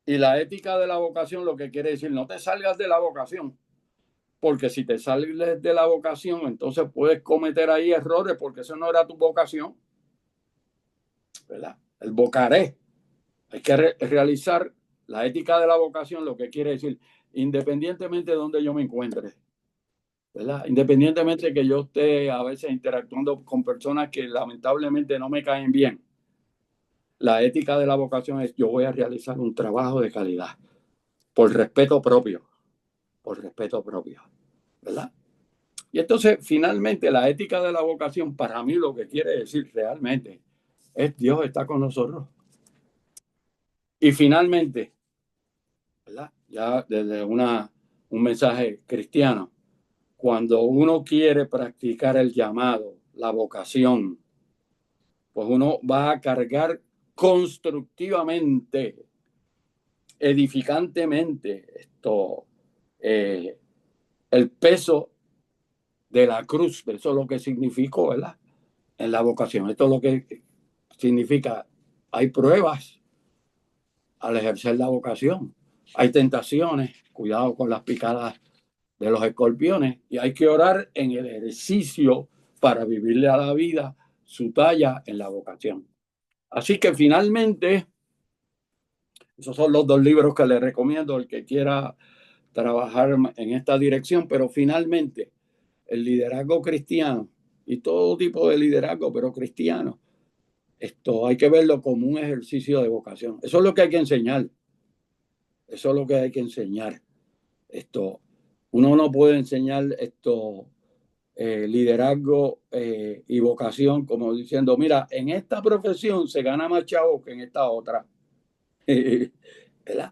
Y la ética de la vocación lo que quiere decir, no te salgas de la vocación, porque si te sales de la vocación, entonces puedes cometer ahí errores, porque eso no era tu vocación, ¿verdad? El vocaré. Hay que realizar la ética de la vocación, lo que quiere decir, independientemente de donde yo me encuentre, ¿verdad? Independientemente de que yo esté a veces interactuando con personas que lamentablemente no me caen bien, la ética de la vocación es yo voy a realizar un trabajo de calidad por respeto propio, por respeto propio, ¿verdad? Y entonces, finalmente, la ética de la vocación, para mí lo que quiere decir realmente es Dios está con nosotros. Y finalmente, ¿verdad? Ya desde un mensaje cristiano, cuando uno quiere practicar el llamado, la vocación, pues uno va a cargar constructivamente, edificantemente, el peso de la cruz. Eso es lo que significó, ¿verdad? En la vocación. Esto es lo que significa. Hay pruebas al ejercer la vocación. Hay tentaciones. Cuidado con las picadas de los escorpiones. Y hay que orar en el ejercicio para vivirle a la vida su talla en la vocación. Así que finalmente, esos son los dos libros que le recomiendo al que quiera trabajar en esta dirección, pero finalmente el liderazgo cristiano y todo tipo de liderazgo, pero cristiano, esto hay que verlo como un ejercicio de vocación. Eso es lo que hay que enseñar. Eso es lo que hay que enseñar. Uno no puede enseñar liderazgo y vocación como diciendo, mira, en esta profesión se gana más chavo que en esta otra. ¿Verdad?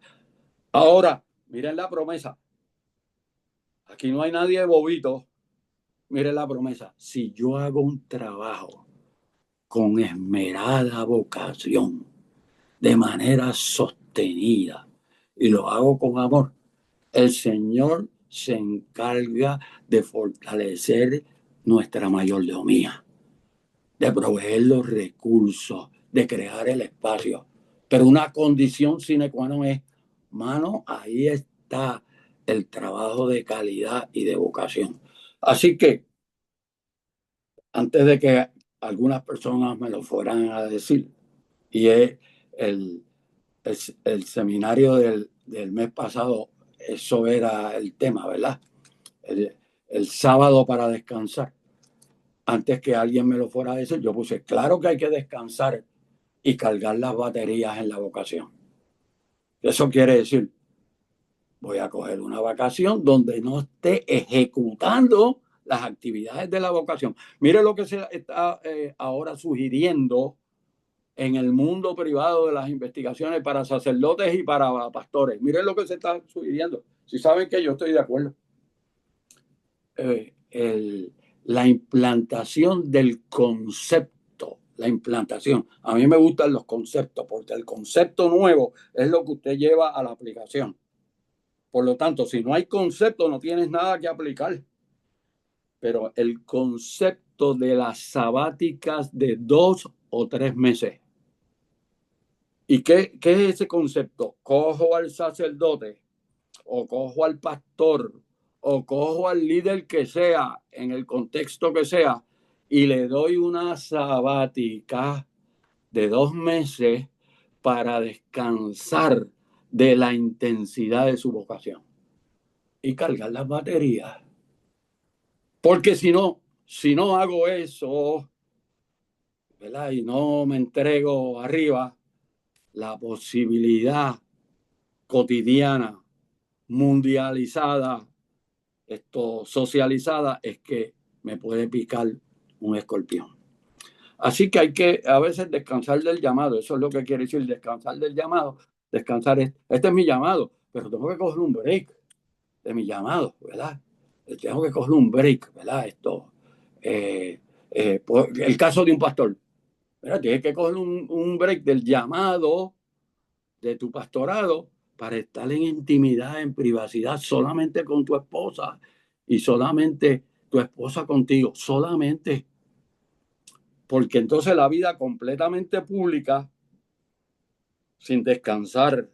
Ahora, miren la promesa. Aquí no hay nadie bobito. Miren la promesa. Si yo hago un trabajo con esmerada vocación, de manera sostenida, y lo hago con amor, el Señor se encarga de fortalecer nuestra mayordomía, de proveer los recursos, de crear el espacio. Pero una condición sine qua non es, mano, ahí está el trabajo de calidad y de vocación. Así que, antes de que algunas personas me lo fueran a decir, y es el, el seminario del mes pasado, eso era el tema, ¿verdad? El sábado para descansar. Antes que alguien me lo fuera a decir, yo puse, claro que hay que descansar y cargar las baterías en la vocación. Eso quiere decir, voy a coger una vacación donde no esté ejecutando las actividades de la vocación. Mire lo que se está ahora sugiriendo en el mundo privado de las investigaciones para sacerdotes y para pastores. Miren lo que se está sugiriendo. Si saben que yo estoy de acuerdo. La implantación del concepto, la implantación. A mí me gustan los conceptos porque el concepto nuevo es lo que usted lleva a la aplicación. Por lo tanto, si no hay concepto, no tienes nada que aplicar. Pero el concepto de las sabáticas de 2 o 3 meses. ¿Y qué es ese concepto? Cojo al sacerdote o cojo al pastor o cojo al líder que sea, en el contexto que sea, y le doy una sabática de 2 meses para descansar de la intensidad de su vocación y cargar las baterías. Porque si no hago eso, ¿verdad? Y no me entrego arriba, la posibilidad cotidiana, mundializada, socializada, es que me puede picar un escorpión. Así que hay que a veces descansar del llamado. Eso es lo que quiere decir descansar del llamado. Descansar este es mi llamado, pero tengo que coger un break de mi llamado, ¿verdad? Tengo que coger un break, ¿verdad? El caso de un pastor, ¿verdad? Tienes que coger un break del llamado de tu pastorado para estar en intimidad, en privacidad, solamente con tu esposa y solamente tu esposa contigo, solamente. Porque entonces la vida completamente pública, sin descansar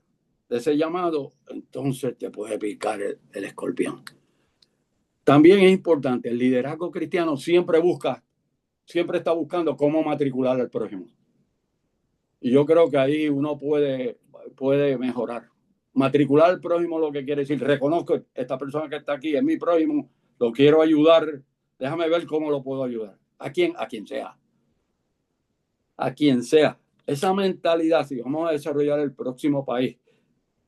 de ese llamado, entonces te puede picar el escorpión. También es importante, el liderazgo cristiano siempre está buscando cómo matricular al prójimo. Y yo creo que ahí uno puede mejorar. Matricular al prójimo lo que quiere decir, reconozco esta persona que está aquí, es mi prójimo, lo quiero ayudar, déjame ver cómo lo puedo ayudar. ¿A quién? A quien sea. A quien sea. Esa mentalidad, si vamos a desarrollar el próximo país,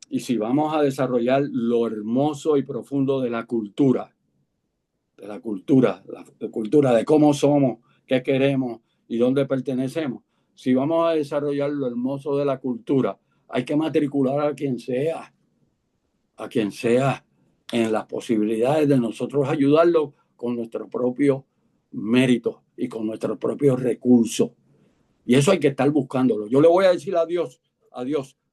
y si vamos a desarrollar lo hermoso y profundo de la cultura, la cultura de cómo somos, qué queremos y dónde pertenecemos, si vamos a desarrollar lo hermoso de la cultura, hay que matricular a quien sea, en las posibilidades de nosotros ayudarlo con nuestros propios méritos y con nuestros propios recursos. Y eso hay que estar buscándolo. Yo le voy a decir a Dios,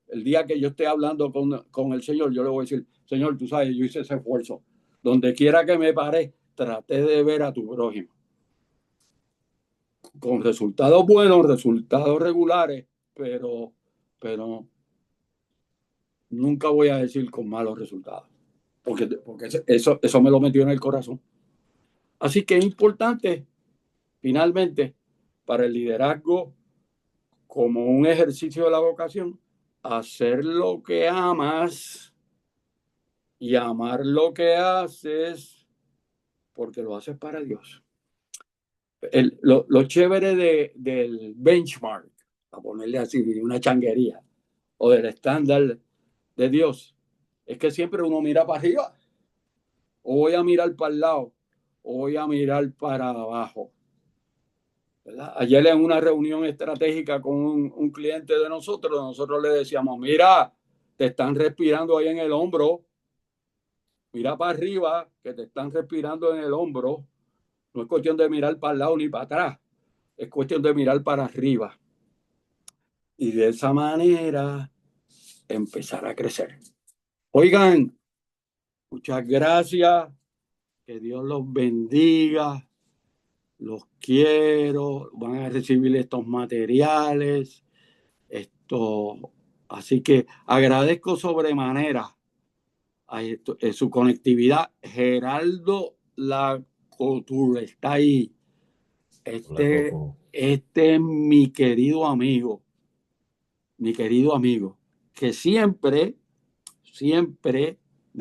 el día que yo esté hablando con el Señor, yo le voy a decir, Señor, tú sabes, yo hice ese esfuerzo. Donde quiera que me pare, traté de ver a tu prójimo. Con resultados buenos, resultados regulares, pero nunca voy a decir con malos resultados. Porque eso me lo metió en el corazón. Así que es importante, finalmente, para el liderazgo como un ejercicio de la vocación, hacer lo que amas y amar lo que haces porque lo haces para Dios. Lo chévere del benchmark, a ponerle así, una changuería, o del estándar de Dios, es que siempre uno mira para arriba, o voy a mirar para el lado, o voy a mirar para abajo. ¿Verdad? Ayer en una reunión estratégica con un cliente de nosotros le decíamos, mira, te están respirando ahí en el hombro, mira para arriba, que te están respirando en el hombro. No es cuestión de mirar para el lado ni para atrás, es cuestión de mirar para arriba. Y de esa manera empezar a crecer. Oigan, muchas gracias, que Dios los bendiga, los quiero, van a recibir estos materiales. Así que agradezco sobremanera su conectividad. Geraldo La Couture está ahí. Este es mi querido amigo, que siempre